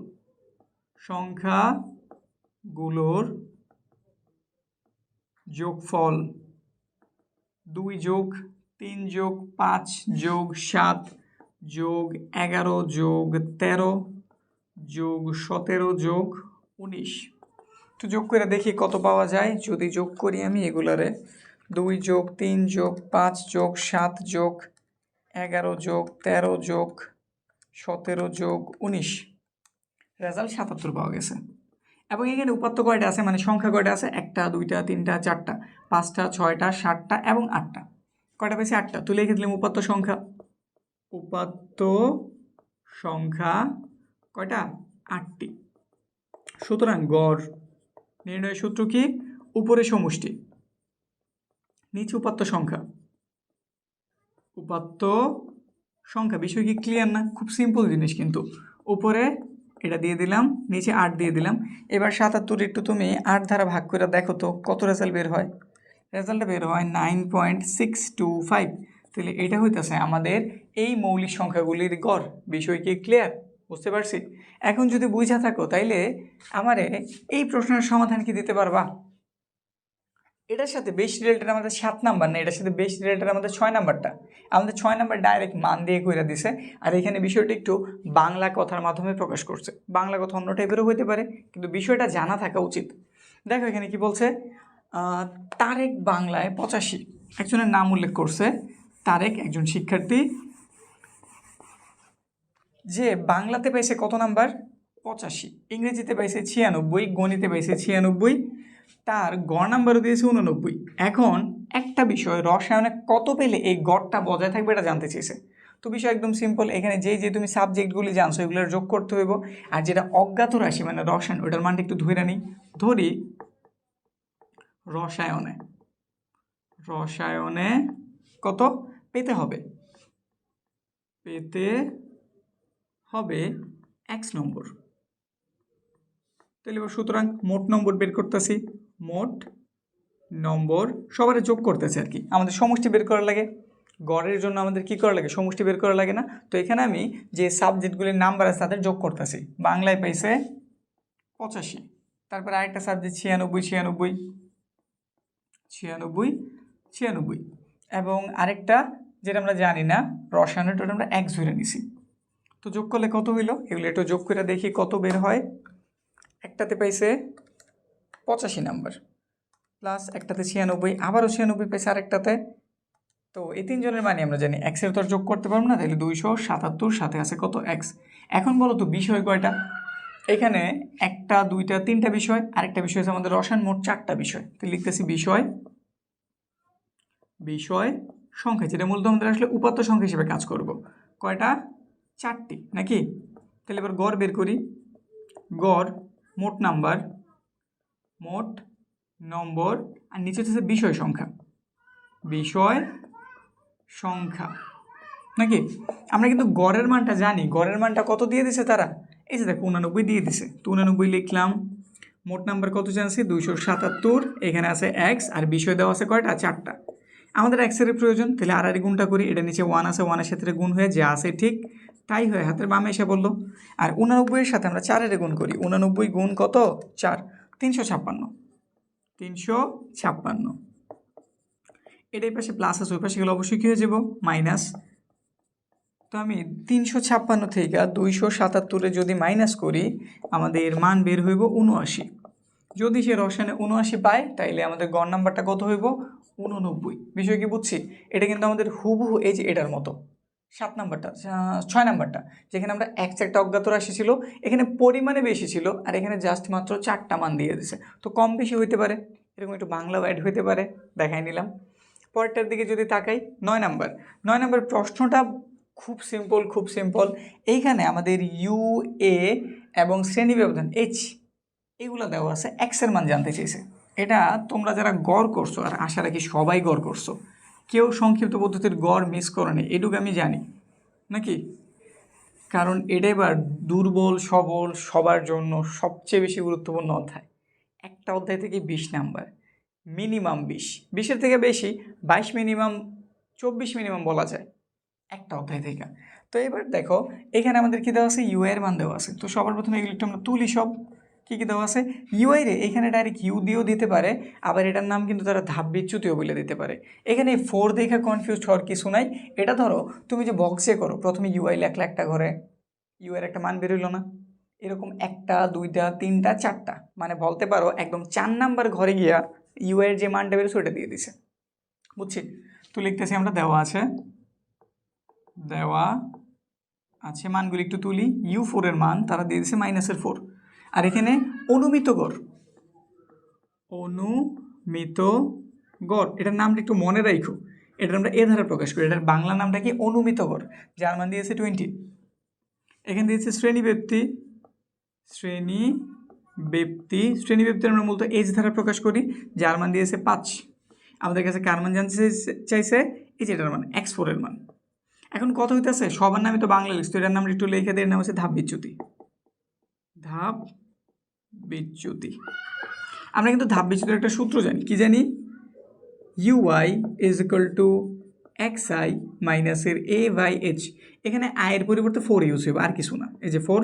2 যোগ 3 যোগ 5 যোগ 7 যোগ 11 যোগ 13 যোগ 17 যোগ 19। তো যোগ করে দেখি কত পাওয়া যায়। যদি যোগ করি আমি এগুলারে, 2 যোগ 3 যোগ 5 যোগ 7 যোগ 11 যোগ 13 যোগ 17 যোগ 19, রেজাল্ট 77 পাওয়া গেছে। এবং এখানে উপাত্ত কয়টা আছে, মানে সংখ্যা কয়টা আছে? 1টা 2টা 3টা 4টা 5টা 6টা 7টা এবং 8টা। কয়টা পেয়েছি? 8টা। তুলে লিখে দিলাম উপাত্ত সংখ্যা কয়টা? 8টি। সুতরাং গড় নির্ণয়ের সূত্র কি? উপরে সমষ্টি, নিচে উপাত্ত সংখ্যা। উপাত্ত সংখ্যা, বিষয় কি ক্লিয়ার না? খুব সিম্পল জিনিস কিন্তু। উপরে এটা দিয়ে দিলাম, নিচে 8 দিয়ে দিলাম। এবার 77 একটু তুমি 8 দ্বারা ভাগ করে দেখো তো কত রেজাল্ট বের হয়। রেজাল্টটা বের হয় 9.625। তাহলে এটা হইতেছে আমাদের এই মৌলিক সংখ্যাগুলির গড়। বিষয় কি ক্লিয়ার? বুঝতে পারছি? এখন যদি বুঝা থাকো তাইলে আমারে এই প্রশ্নের সমাধান কি দিতে পারবা? এটার সাথে বেশি রিলেটেড আমাদের 7 নাম্বার না, এটার সাথে বেশি রিলেটেড আমাদের 6 নাম্বারটা। আমাদের 6 নাম্বার ডাইরেক্ট মান দিয়ে কইরা দিছে, আর এখানে বিষয়টা একটু বাংলা কথার মাধ্যমে প্রকাশ করছে। বাংলা কথা অন্য টাইপেরও হইতে পারে, কিন্তু বিষয়টা জানা থাকা উচিত। দেখো এখানে কি বলছে, তারেক বাংলায় 85, একজনের নাম উল্লেখ করছে তারেক, একজন শিক্ষার্থী, যে বাংলাতে পাইছে কত নাম্বার? 85, ইংরেজিতে পাইছে 96, গণিতে পাইছে 96, তার গড় নাম্বারও দিয়েছে 89। এখন একটা বিষয়, রসায়নে কত পেলে এই গড়টা বজায় থাকবে এটা জানতে চেয়েছে। তো বিষয় একদম সিম্পল, এখানে যে তুমি সাবজেক্টগুলি জানছো এগুলোর যোগ করতে হইব, আর যেটা অজ্ঞাত রাশি মানে রসায়ন, ওটার মানটা একটু ধরে নিই। ধরি রসায়নে কত পেতে হবে? পেতে হবে x নম্বর। তাহলে সুতরাং মোট নম্বর বের করতেছি, মোট নম্বর সবার যোগ করতেছে আর কি। আমাদের সমষ্টি বের করা লাগে, গড়ের জন্য আমাদের কি করা লাগে? সমষ্টি বের করা লাগে না? তো এখানে আমি যে সাবজেক্টগুলির নাম্বার আছে তাদের যোগ করতেছি। বাংলায় পাইছে 85, তারপরে আরেকটা সাবজেক্ট 96 এবং আরেকটা যেটা আমরা জানি না রসায়নের, ওটা আমরা x ধরে নিছি। তো যোগ করলে কত হইলো? এগুলো একটু যোগ করে দেখি কত বের হয়। একটাতে পাইছে 85 নাম্বার, প্লাস একটাতে 96, আবারও 96 পাইছে আরেকটাতে। তো এই তিনজনের মানে আমরা জানি, এক্সের তো আর যোগ করতে পারবো না, তাহলে 277, সাথে আছে কত? এক্স। এখন বলো তো বিষয় কয়টা? এখানে একটা, দুইটা, তিনটা বিষয়, আরেকটা বিষয় আছে আমাদের রসায়ন, মোট 4টা বিষয়। তো লিখতেছি বিষয় সংখ্যা, যেটা মূলত আমাদের আসলে উপাত্ত সংখ্যা হিসেবে কাজ করব। কয়টা? 4টি নাকি? তাহলে এবার গড় বের করি। গড় মোট নম্বর আর নিচে হচ্ছে বিষয় সংখ্যা নাকি? আমরা কিন্তু গড়ের মানটা জানি, গড়ের মানটা কত দিয়ে দিছে তারা? এই যে দেখো 89 দিয়ে দিছে। তো 89 লিখলাম। মোট নাম্বার কত জানছি? 277, এখানে আছে এক্স, আর বিষয় দেওয়া আছে কয়টা? 4টা। আমাদের এক্সের প্রয়োজন, তাহলে আর গুণটা করি। এটা নিচে 1 আছে, 1-এর সাথে গুণ হয়ে যা আছে ঠিক তাই হয়ে হাতের বামে এসে বললো। আর 89-এর সাথে আমরা 4-এর গুণ করি। 89 গুণ কত? 4, 356। এটাই পাশে প্লাস আছে, ওই পাশে গেলে অবশ্যই কী হয়ে যাব? মাইনাস। তো আমি 356 থেকে 277 যদি মাইনাস করি, আমাদের মান বের হইব 79। যদি সে রসায়নে 79 পায়, তাইলে আমাদের গড় নাম্বারটা কত হইব? 89। বিষয় কি বুঝছি? এটা কিন্তু আমাদের হুবহু এই যে এটার মতো। 6 নাম্বারটা যেখানে আমরা একটা অজ্ঞাত রাশি ছিল, এখানে পরিমাণে বেশি ছিল, আর এখানে জাস্ট মাত্র 4টা মান দিয়ে দিছে। তো কম বেশি হইতে পারে, এরকম একটু বাংলাও অ্যাড হইতে পারে, দেখাই নিলাম। পরেরটার দিকে যদি তাকাই, 9 নাম্বার প্রশ্নটা খুব সিম্পল। এইখানে আমাদের ইউ, এ এবং শ্রেণী ব্যবধান এইচ এগুলো দেওয়া আছে, এক্সের মান জানতে চেয়েছে। এটা তোমরা যারা গড় করছো, আর আশা রাখি সবাই গড় করছো, কেউ সংক্ষিপ্ত পদ্ধতির গড় মিস করেনি, এটুকু আমি জানি নাকি? কারণ এটা এবার দুর্বল সবল সবার জন্য সবচেয়ে বেশি গুরুত্বপূর্ণ অধ্যায়। একটা অধ্যায় থেকে 20 নাম্বার, মিনিমাম 20-এর থেকে বেশি 22 মিনিমাম, 24 মিনিমাম বলা যায় একটা অধ্যায় থেকে। তো এবার দেখো এখানে আমাদের কী দেওয়া আছে? ইউআই এর মান দেওয়া আছে। তো সবার প্রথমে এগুলো একটু আমরা তুলি। সব কী দেওয়া আছে? ইউআই রে এখানে ডাইরেক্ট ইউ দিয়েও দিতে পারে, আবার এটার নাম কিন্তু তারা ধাপ বিচ্যুতিও বলে দিতে পারে। এখানে 4 দেখে কনফিউজ হওয়ার কিছু নাই। এটা ধরো তুমি যে বক্সে করো, প্রথমে ইউআই লেখলা একটা ঘরে, ইউআইয়ের একটা মান বেরোইল না, এরকম 1টা 2টা 3টা 4টা, মানে বলতে পারো একদম 4 নাম্বার ঘরে গিয়া ইউআইয়ের যে মানটা বেরোছে ওটা দিয়ে দিছে। বুঝছি? তো লিখতেছি আমরা, দেওয়া আছে মানগুলি একটু তুলি। U4 এর মান তারা দিয়ে দিয়েছে -4। আর এখানে অনুমিত গড়, এটার নামটা একটু মনে রাখো। এটা আমরা এ ধারা প্রকাশ করি। এটার বাংলা নামটা কি? অনুমিত গড়, যার মান দিয়েছে 20। এখানে দিয়েছে শ্রেণী ব্যক্তি, শ্রেণী ব্যক্তি আমরা মূলত এইচ দ্বারা প্রকাশ করি, যার মান দিয়েছে 5। আমাদের কাছে কার মান জানতে চাইছে, এই যে এটার মান x4 এর মান। এখন কত হইতেছে, সবার নামে তো বাংলা লিখছি, তো এটার নাম একটু লিখে দিয়ে, এর নাম হচ্ছে ধাপ বিচ্যুতি। ধাপ বিচ্যুতি। আমরা কিন্তু ধাপ বিচ্যুতির একটা সূত্র জানি, কি জানি, uy is equal to xi মাইনাসের a/h। এখানে i এর পরিবর্তে 4 ইউজ হবে, আর কিছু না, এই যে 4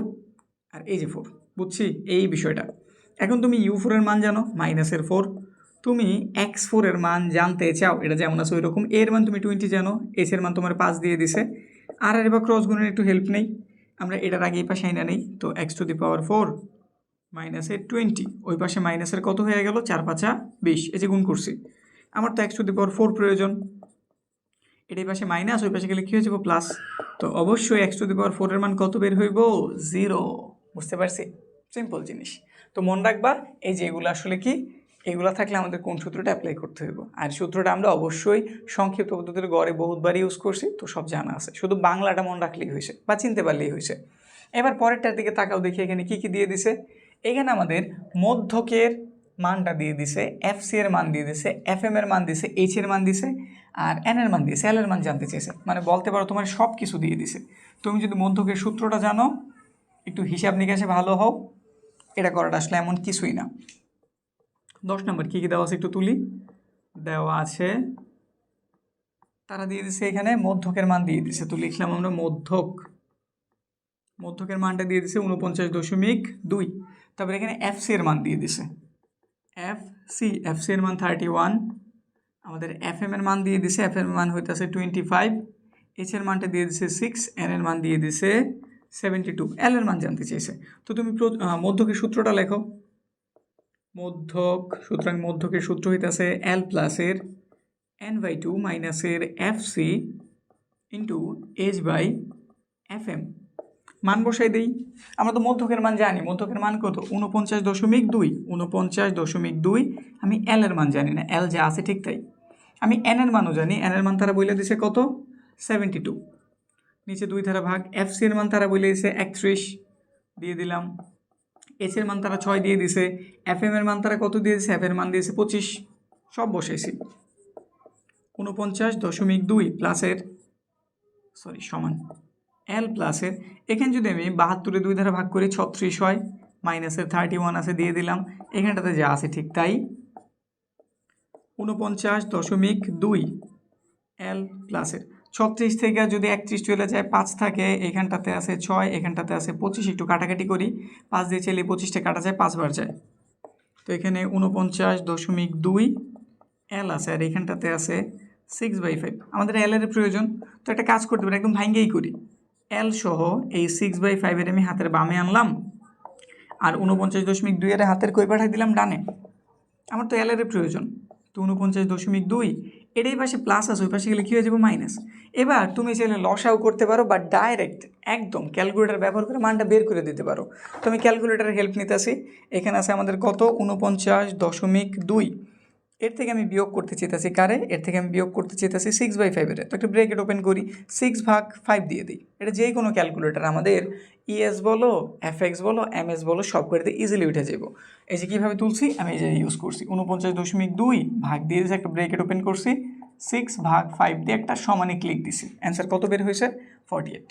আর এই যে 4, বুঝছি এই বিষয়টা। এখন তুমি u4 এর মান জানো, মাইনাসের 4, তুমি x4 এর মান জানতে চাও, এটা যেমন আছে ওই রকম। এর মান তুমি 20 জানো, h এর মান তোমার 5 দিয়ে দিছে। আর এবার ক্রস গুণের একটু হেল্প নেই, আমরা এটার আগে এই পাশে আইনা নেই, তো x⁴ মাইনাসের 20, ওই পাশে মাইনাসের কত হয়ে গেল, 4 5 20, এই যে গুণ করছি। আমার তো x⁴ প্রয়োজন, এটাই পাশে মাইনাস, ওই পাশে গেলে কী হয়ে যাবো, প্লাস। তো অবশ্যই x⁴ এর মান কত বের হইব, 0। বুঝতে পারছি, সিম্পল জিনিস। তো মনে রাখবা, এই যে এগুলো আসলে কি, এগুলো থাকলে আমাদের কোন সূত্রটা অ্যাপ্লাই করতে হইব। আর সূত্রটা আমরা অবশ্যই সংক্ষিপ্ত পদ্ধতির গড়ে বহুতবার ইউজ করছি, তো সব জানা আছে, শুধু বাংলাটা মনে রাখলেই হয়েছে বা চিনতে পারলেই হয়েছে। এবার পরেরটার দিকে তাকাও, দেখি এখানে কি কি দিয়ে দিছে। এখানে আমাদের মধ্যকের মানটা দিয়ে দিছে, এফসি এর মান দিয়ে দিছে, এফএম এর মান দিছে, এইচ এর মান দিছে, আর এন এর মান দিয়েছে, এল এর মান জানতে চেয়েছে। মানে বলতে পারো তোমার সব কিছু দিয়ে দিছে। তুমি যদি মধ্যকের সূত্রটা জানো, একটু হিসাব নিকাশে ভালো হও, এটা করাটা আসলে এমন কিছুই না। 10 নম্বর কী কী দেওয়া আছে একটু তুলি, দেওয়া আছে, তারা দিয়ে দিছে এখানে মধ্যকের মান দিয়ে দিছে, তো লিখলাম আমরা মধ্যকের মানটা দিয়ে দিছে 49.2। তারপরে এখানে এফসি এর মান দিয়ে দিছে, এফসি এর মান 31। আমাদের এফএম এর মান দিয়ে দিছে, এফএম এর মান হইতেছে 25, এইচ এর মানটা দিয়ে দিছে 6, এন এর মান দিয়ে দিছে 72, এল এর মান জানতে চেয়েছে। তো তুমি মধ্যকের সূত্রটা লেখো, সুতরাং মধ্যকের সূত্র হইতেছে এল প্লাসের n/2 মাইনাসের এফসি ইন্টু h/fm। মান বসাই দিই, আমরা তো মধ্যকের মান জানি, মধ্যকের মান কত, 49.2। আমি এল এর মান জানি না, এল যা আছে ঠিক তাই। আমি এন এর মানও জানি, এন এর মান তারা বলে দিছে কত, 72, নিচে 2 ধারা ভাগ। এফসি এর মান তারা বলে দিছে 31, দিয়ে দিলাম। এইচ এর মান তারা 6 দিয়ে দিছে, এফএম এর মান তারা কত দিয়ে দিছে, এফ এর মান দিয়েছে 25, সব বসাইছি। 49.2 প্লাসের সমান এল প্লাসের, এখানে যদি আমি 72 2 ধারা ভাগ করি 36 হয়, মাইনাসের 31 আছে দিয়ে দিলাম, এখানটাতে যা আছে ঠিক তাই। 49.2 এল প্লাসের 36 থেকে যদি 31 চলে যায় 5 থাকে, এখানটাতে আছে 6, এখানটাতে আছে 25, একটু কাটাকাটি করি, 5 দিয়ে চাইলে 25টা কাটা যায়, 5 বার যায়, তো এখানে 49.2 এল আছে, আর এখানটাতে আছে 6/5। আমাদের এল এর প্রয়োজন, তো একটা কাজ করতে পারি, একদম ভাঙ্গেই করি, এল সহ এই 6/5 এর আমি হাতের বামে আনলাম, আর 49.2 এর হাতের কই পাঠাই দিলাম ডানে। আমার তো এল এর প্রয়োজন, তো 49.2, এটাই পাশে প্লাস আছে, ওই পাশে গেলে কী হয়ে যাবে, মাইনাস। এবার তুমি চাইলে লসাও করতে পারো, বা ডাইরেক্ট একদম ক্যালকুলেটার ব্যবহার করে মানটা বের করে দিতে পারো। তো আমি ক্যালকুলেটারের হেল্প নিতে আসি, এখানে আছে আমাদের কত, 49.2, এর থেকে আমি বিয়োগ করতে চেয়েছি কারে, এর থেকে আমি বিয়োগ করতে চেয়েছি 6/5 এর। তো একটা ব্রেকেট ওপেন করি, 6/5 দিয়ে দিই, এটা যে কোনো ক্যালকুলেটার আমাদের ইএস বলো, এফএক্স বলো, এমএস বলো, সব করে দিয়ে ইজিলি উঠে যাব। এই যে কীভাবে তুলছি, আমি এই যে ইউজ করছি, 49.2 ভাগ দিয়ে দিয়েছি, একটা ব্রেকেট ওপেন করছি, 6/5 দিয়ে একটা সমানে ক্লিক দিছি, অ্যান্সার কত বের হয়েছে, 48।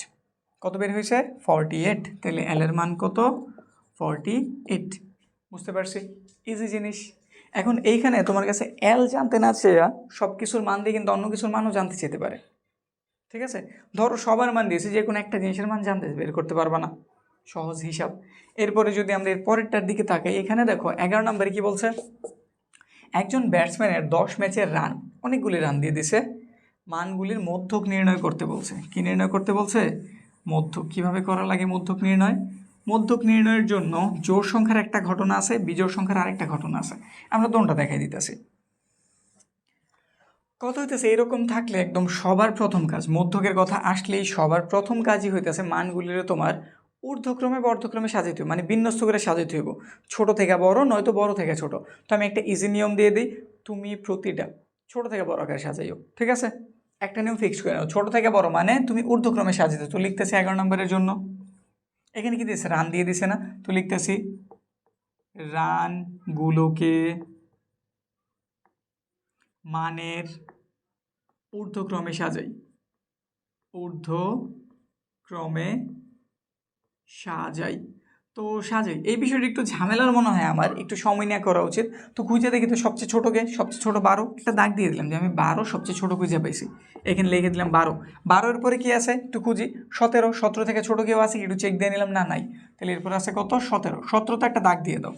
কত বের হয়েছে, 48। তাহলে এল এর মান কত, 48। বুঝতে পারছি, ইজি জিনিস। এখন এইখানে তোমার কাছে এল জানতে না চেয়ে সব কিছুর মান দিয়ে কিন্তু অন্য কিছুর মানও জানতে চেতে পারে, ঠিক আছে। ধরো সবার মান দিয়েছে, যে কোনো একটা জিনিসের মান জানতে বের করতে পারবা না, সহজ হিসাব। এরপরে যদি আমরা এর পরেরটার দিকে তাকাই, এখানে দেখো 11 নম্বরে কি বলছে, একজন ব্যাটসম্যানের 10 ম্যাচের রান, অনেকগুলি রান দিয়ে দিছে, মানগুলির মধ্যক নির্ণয় করতে বলছে। কি নির্ণয় করতে বলছে, মধ্যক। কীভাবে করা লাগে মধ্যক নির্ণয়, মধ্যক নির্ণয়ের জন্য জোড় সংখ্যার একটা ঘটনা আছে, বিজোড় সংখ্যার আরেকটা ঘটনা আছে, আমরা দোনটা দেখাই দিতেছি। কথা হইতেছে এরকম থাকলে একদম সবার প্রথম কাজ, মধ্যকের কথা আসলেই সবার প্রথম কাজই হইতেছে মানগুলির তোমার ঊর্ধ্বক্রমে বা অর্ধক্রমে সাজাইতে হবে, মানে বিন্যস্ত করে সাজাইতে হইব, ছোট থেকে বড় নয়তো বড় থেকে ছোট। তো আমি একটা ইজি নিয়ম দিয়ে দিই, তুমি প্রতিটা ছোট থেকে বড় আকারে সাজাইও, ঠিক আছে। একটা নিয়ম ফিক্স করে নাও, ছোট থেকে বড় মানে তুমি ঊর্ধ্বক্রমে সাজাইতে। তো লিখতেছি 11 নম্বরের জন্য, এখানে কি দিয়েছে, রান দিয়ে দিছে না, তো লিখতেছি রানগুলোকে মানের ঊর্ধ্বক্রমে সাজাই, ঊর্ধ্বক্রমে সাজাই। তো সাজাই এই বিষয়টা একটু ঝামেলার মনে হয়, আমার একটু সময় নিয়ে করা উচিত। তো খুঁজে দেখি তো সবচেয়ে ছোটোকে, সবচেয়ে ছোটো 12, একটা দাগ দিয়ে দিলাম যে আমি 12 সবচেয়ে ছোটো খুঁজে পাইছি। এখানে লিখে দিলাম 12। 12-এর পরে কী আছে একটু খুঁজি, 17। 17 থেকে ছোটো কেউ আছে একটু চেক দিয়ে নিলাম, না নাই। তাহলে এরপর আছে কত 17। 17তে একটা দাগ দিয়ে দাও,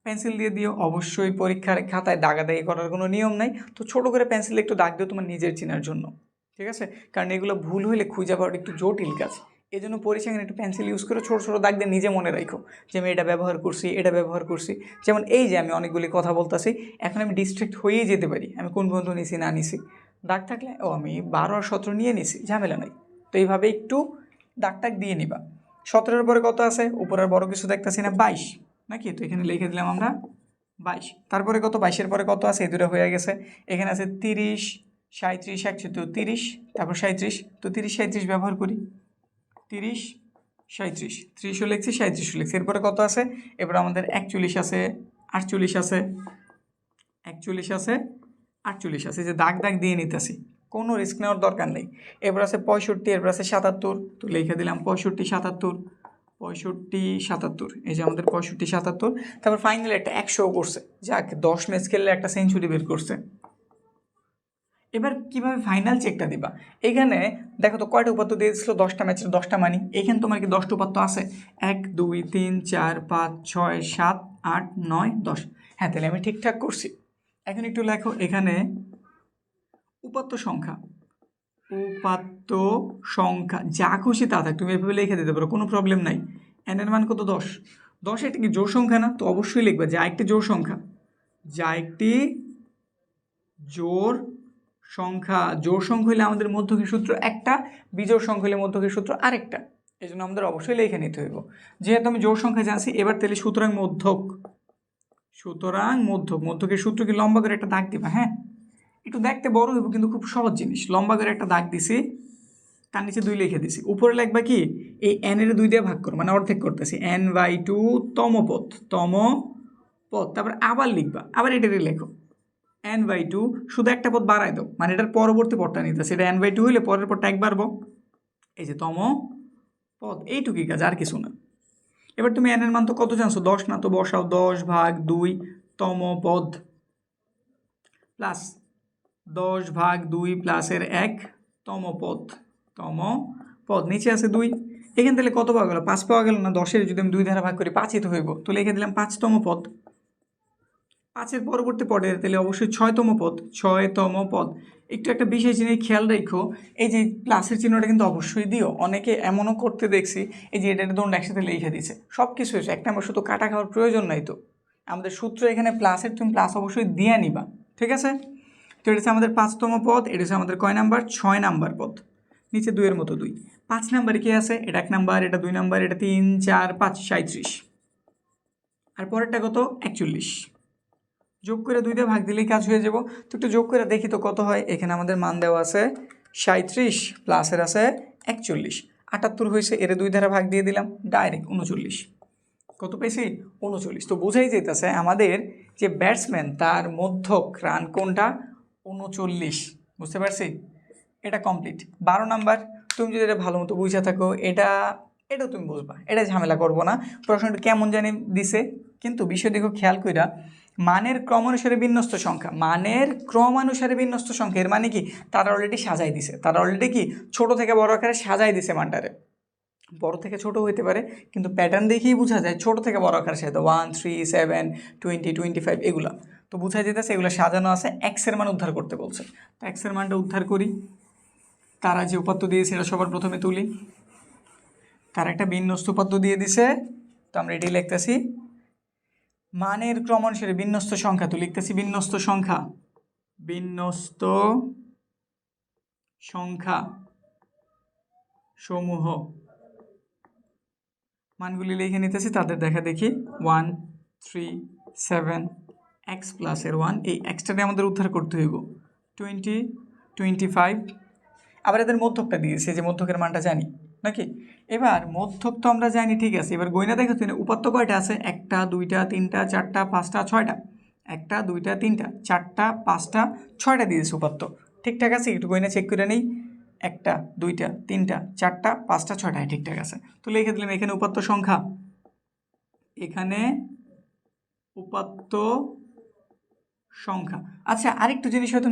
পেন্সিল দিয়ে দিও। অবশ্যই পরীক্ষার খাতায় দাগাদাগি করার কোনো নিয়ম নাই, তো ছোটো করে পেন্সিলে একটু দাগ দিও তোমার নিজের চেনার জন্য, ঠিক আছে? কারণ এগুলো ভুল হইলে খুঁজে পাওয়াটা একটু জটিল কাজ। এই জন্য পরীক্ষায় একটু পেন্সিল ইউজ করে ছোটো ছোটো দাগ দিয়ে নিজে মনে রাখো যে আমি এটা ব্যবহার করছি, এটা ব্যবহার করছি। যেমন এই যে আমি অনেকগুলি কথা বলতেছি, এখন আমি ডিস্ট্র্যাক্ট হয়েই যেতে পারি, আমি কোন বন্ধু নিছি না নিছি। দাগ থাকলে ও আমি 12 আর 17 নিয়ে নিছি, ঝামেলা নাই। তো এইভাবে একটু দাগ টাগ দিয়ে নিবা। 17-এর পরে কত আছে, উপরের বড় কিছু দেখতেছি না, 22 নাকি? তো এখানে লিখে দিলাম আমরা 22। তারপরে কত, 22-এর পরে কত আছে, এই দুটো হয়ে গেছে। এখানে আছে 30, 37, 61, তো 30, তারপর 37, তো 30, 37 ব্যবহার করি। 30, 37, 30ও লিখছি, 37ও লিখছি। এরপরে কত আছে, এবার আমাদের 41 আছে, 48 আছে, 41 আছে, 48 আছে, যে দাগ দাগ দিয়ে নিতেছি, কোনো রিস্ক নেওয়ার দরকার নেই। এবার আছে 65, এরপর আছে 77, তো লিখে দিলাম 65, 77, 65, 77, এই যে আমাদের 65, 77। তারপর ফাইনালি একটা 100 করছে, যাক 10 ম্যাচ খেললে একটা সেঞ্চুরি বের করছে। এবার কিভাবে ফাইনাল চেকটা দিবা, এখানে দেখো তো কয়টা উপাত্ত দিয়ে দিচ্ছিল, 10টা ম্যাচের 10টা মানি। এখানে তোমার কি 10টা উপাত্ত আছে? 1, 2, 3, 4, 5, 6, 7, 8, 9, 10। হ্যাঁ, তাহলে আমি ঠিকঠাক করছি। এখন একটু লেখো এখানে উপাত্ত সংখ্যা, উপাত্ত সংখ্যা যা খুশি তা থাক, তুমি এভাবে লিখে দিতে পারো, কোনো প্রবলেম নাই। এর মান কত, 10। 10 এটা কি জোড় সংখ্যা না? তো অবশ্যই লিখবে যা একটি জোড় সংখ্যা, যা একটি জোড় সংখ্যা। জোড় সংখ্যা হলে আমাদের মধ্যকের সূত্র একটা, বিজোড় সংখ্যা হলে মধ্যকের সূত্র আরেকটা। এই জন্য আমাদের অবশ্যই লিখে নিতে হইব। যেহেতু আমি জোড় সংখ্যা জানছি, এবার তাহলে সুতরাং মধ্যক, সুতরাং মধ্যক, মধ্যকের সূত্র কি, লম্বা করে একটা দাগ দিবা। হ্যাঁ, একটু দেখতে বড় হইব কিন্তু খুব সহজ জিনিস। লম্বা করে একটা দাগ দিছি, তার নিচে 2 লিখে দিছি। উপরে লিখবা কি, এই n এর 2 দিয়ে ভাগ করো, মানে অর্ধেক করতেছি, n/2 তম পদ, তম পদ। তারপর আবার লিখবা, আবার এটারই লেখো n/2, শুধু একটা পদ বাড়ায় দাও, মানে এটার পরবর্তী পদটা নিতেছে। এটা n/2 হলে পরের পদটা এক বাড়বো, এই যে তম পদ, এইটুকুই কাজ, আর কিছু না। এবার তুমি n এর মান তো কত জানছো, 10 না? তো বসাও 10/2 তম পদ প্লাস 10/2 প্লাসের 1 তম পদ, তম পদ। নিচে আছে 2, এখান থেকে কত পাওয়া গেল, 5 পাওয়া গেল না? 10-এর যদি আমি 2 দ্বারা ভাগ করি 5ই তো হইব, তো লিখে দিলাম 5তম পদ। 5-এর পরবর্তী পদের তাহলে অবশ্যই 6তম পদ, 6তম পদ। একটু একটা বিশেষ জিনিস খেয়াল রাখো, এই যে প্লাসের চিহ্নটা কিন্তু অবশ্যই দিও। অনেকে এমনও করতে দেখছি, এই যে এটা দোনটা একসাথে লিখে দিছে, সব কিছু হয়েছে, একটা আমার শুধু কাটা খাওয়ার প্রয়োজন নাই। তো আমাদের সূত্র এখানে প্লাসের, তুমি প্লাস অবশ্যই দিয়ে নিবা, ঠিক আছে? তো এটা হচ্ছে আমাদের 5তম পদ, এটা হচ্ছে আমাদের কয় নাম্বার, 6 নাম্বার পদ। নিচে 2-এর মতো 2। 5 নাম্বারে কি আছে, এটা 1 নাম্বার, এটা 2 নাম্বার, এটা 3, 4, 5, 37। আর পরেরটা কত, 41। যোগ করে 2 দিয়ে ভাগ দিলেই কাজ হয়ে যাব। তো একটু যোগ করে দেখি তো কত হয়। এখানে আমাদের মান দেওয়া আছে 37, প্লাসের আছে 41, 78 হয়েছে। এর 2 দ্বারা ভাগ দিয়ে দিলাম, ডাইরেক্ট 39। কত পেয়েছি, 39। তো বোঝাই যেতেছে আমাদের যে ব্যাটসম্যান তার মধ্যক রান কোনটা, 39। বুঝতে পারছি? এটা কমপ্লিট। 12 নাম্বার, তুমি যদি এটা ভালো মতো বুঝে থাকো, এটাও তুমি বুঝবা, এটা ঝামেলা করবো না। প্রশ্নটা কেমন জানি দিছে, কিন্তু বিষয় দেখো খেয়াল কইরা, মানের ক্রমানুসারে বিন্যস্ত সংখ্যা, মানের ক্রমানুসারে বিন্যস্ত সংখ্যা, এর মানে কি, তারা অলরেডি সাজাই দিছে, তারা অলরেডি কি ছোট থেকে বড় আকারে সাজাই দিছে মানটারে। বড় থেকে ছোট হইতে পারে, কিন্তু প্যাটার্ন দেখেই বোঝা যায় ছোট থেকে বড় আকারে সাজাতে, 1, 3, 7, 20, 25 এগুলা। তো বোঝা যেতেছে এগুলো সাজানো আছে, এক্সের মান উদ্ধার করতে বলছে। তো এক্সের মানটা উদ্ধার করি। তারা যে উপাত্ত দিয়েছে এটা সবার প্রথমে তুলি। তারা একটা বিন্যস্ত উপাত্ত দিয়ে দিছে, তো আমরা এটি লিখতেছি মানের ক্রমানুসারে বিন্যস্ত সংখ্যা। তো লিখতেছি বিন্যস্ত সংখ্যা, বিন্যস্ত সংখ্যা সমূহ, মানগুলি লিখে নিতেছি, তাদের দেখা দেখি 1, 3, 7, x প্লাসের 1, এই এক্সটাকে আমাদের উদ্ধার করতে হইব, 20, 25। আবার এদের মধ্যকটা দিয়েছে, যে মধ্যকের মানটা জানি, নাকি? এবার মধ্যক তো আমরা জানি, ঠিক আছে। এবার গয়না দেখো তুমি উপাত্ত কয়টা আছে? 1টা 2টা 3টা 4টা 5টা 6টা। 1টা 2টা 3টা 4টা 5টা 6টা দিয়েছে উপাত্ত। ঠিকঠাক আছে? একটু গয়না চেক করে নেই। 1টা 2টা 3টা 4টা 5টা 6টা, ঠিকঠাক আছে। তো লিখে দিলাম এখানে উপাত্ত সংখ্যা, এখানে উপাত্ত সংখ্যা। আচ্ছা, আরেকটু জিনিস হয়তো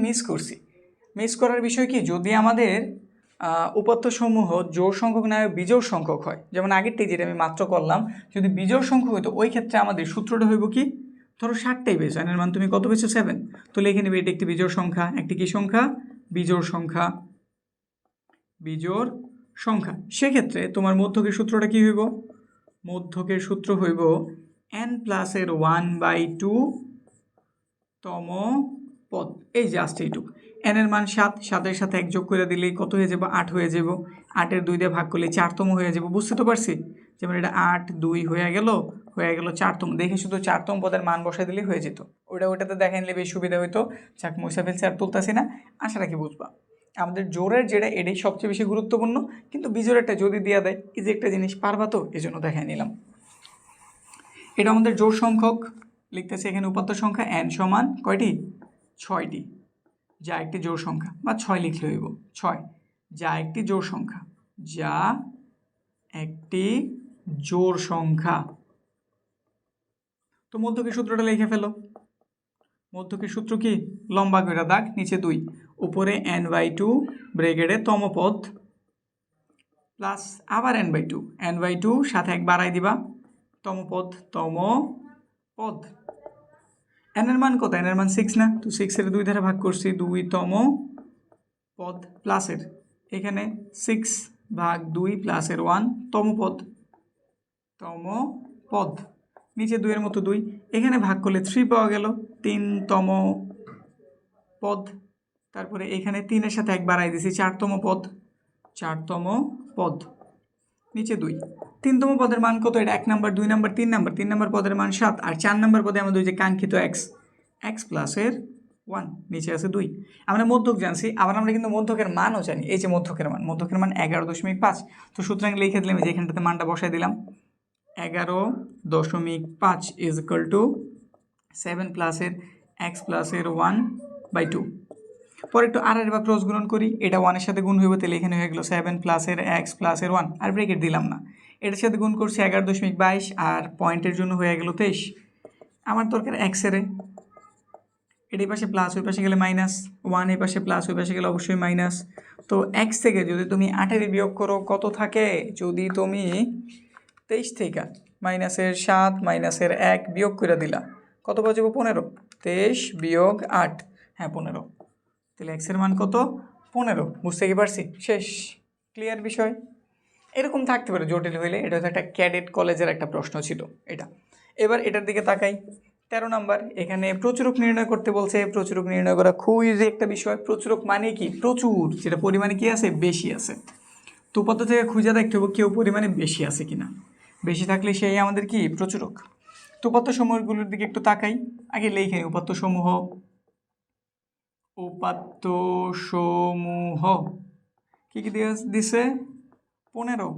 মিস করার বিষয় কি, যদি আমাদের উপাত্তসমূহ জোড় সংখ্যক না হয় বিজোড় সংখ্যক হয়, যেমন আগেরটাই যেটা আমি মাত্র করলাম, যদি বিজোড় সংখ্যক হতো ওই ক্ষেত্রে আমাদের সূত্রটা হইব কি, ধরো 60টাই পেয়েছো, এর মান তুমি কত পেয়েছো? 7। তো লিখে নেবে এটা একটি বিজোড় সংখ্যা। একটি কি সংখ্যা? বিজোড় সংখ্যা। বিজোড় সংখ্যা। সেক্ষেত্রে তোমার মধ্যকের সূত্রটা কি হইব? মধ্যকের সূত্র হইব n+1/2 তম পদ। এই জাস্ট এইটুক। n এর মান 7, 7-এর সাথে 1 যোগ করে দিলেই কত হয়ে যাব? 8 হয়ে যাব। 8-এর 2 দিয়ে ভাগ করলে 4তম হয়ে যাব। বুঝতে তো পারছি? যেমন এটা 8 2 হয়ে গেল 4তম। দেখে শুধু 4তম পদের মান বসাই দিলেই হয়ে যেত। ওটাতে দেখে নিলে বেশ সুবিধা হইতো। যাক, মুছা ফেলছি, আর তুলতাছি না। আশা রাখি বুঝবা। আমাদের জোরের যেটা, এটাই সবচেয়ে বেশি গুরুত্বপূর্ণ, কিন্তু বিজোড়েরটা যদি দেওয়া দেয়, এই যে একটা জিনিস পারবা তো, এই জন্য দেখাই নিলাম। এটা আমাদের জোড় সংখ্যক। লিখতেছি এখানে উপাত্ত সংখ্যা n সমান কয়টি? 6টি, যা একটি জোড় সংখ্যা, বা 6 লিখলে হইব 6, যা একটি জোড় সংখ্যা, যা একটি জোড় সংখ্যা। তো মধ্যকের সূত্রটা লিখে ফেলো। মধ্যকের সূত্র কি? লম্বা করে দাগ, নিচে 2, উপরে n/2 ব্রেকেটে তম পদ, প্লাস আবার n/2 সাথে 1 বাড়াই দিবা, তম পদ n এর মান কত? n এর মান 6 না? তো 6-এর 2 ধারে ভাগ করছি, 2তম পদ, প্লাসের এখানে 6/2 প্লাসের 1তম পদ, নিচে 2-এর মতো 2, এখানে ভাগ করলে 3 পাওয়া গেল, 3তম পদ। তারপরে এখানে 3-এর সাথে 1 বাড়াই দিছি, 4তম পদ, নিচে 2। 3তম পদের মান কত? এটা 1 নাম্বার 2 নাম্বার 3 নাম্বার। 3 নাম্বার পদের মান 7, আর 4 নাম্বার পদে আমাদের যে কাঙ্ক্ষিত x প্লাসের 1, নিচে আছে 2। আমরা মধ্যক জানছি, আবার আমরা কিন্তু মধ্যকের মানও জানি। এই যে মধ্যকের মান 11.5। তো সুতরাং লিখে দিলাম, যে এখানটাতে মানটা বসাই দিলাম, 11.5 ইজ ইকুয়াল টু 7 প্লাসের x প্লাসের 1/2। পরে একটু আর বা ক্রস গুণন করি, এটা 1-এর সাথে গুণ হইব, তাহলে এখানে হয়ে গেল 7 প্লাসের x প্লাসের 1, আর ব্রেকেট দিলাম না। এটার সাথে গুণ করছি 11.22, আর পয়েন্টের জন্য হয়ে গেল 23। আমার দরকার x-এর, এর পাশে প্লাস, ওই পাশে গেলে মাইনাস, 1 এই পাশে প্লাস, ওই পাশে গেলে অবশ্যই মাইনাস। তো x থেকে যদি তুমি 8-এর বিয়োগ করো, কত থাকে? যদি তুমি 23 থেকে -7 -1 বিয়োগ করে দিলা, কত বাজব? 15। 23 বিয়োগ 8, হ্যাঁ 15। তাহলে x-এর মান কত? 15। বুঝতে কি পারছি? শেষ। ক্লিয়ার বিষয়? এরকম থাকতে পারে জটিল হইলে। এটা হচ্ছে একটা ক্যাডেট কলেজের একটা প্রশ্ন ছিল এটা। এবার এটার দিকে তাকাই, 13 নাম্বার। এখানে প্রচুরক নির্ণয় করতে বলছে। প্রচুরক নির্ণয় করা খুবই ইজি একটা বিষয়। প্রচুরক মানে কি? প্রচুর, যেটা পরিমাণে কি আছে? বেশি আছে। তো উপাত্ত থেকে খুঁজে দেখতে হবে কেউ পরিমাণে বেশি আছে কিনা। বেশি থাকলে সেই আমাদের কি? প্রচুরক। তো উপাত্ত সমূহগুলোর দিকে একটু তাকাই। আগে লিখে উপাত্ত সমূহ কি কি দিছে? 15,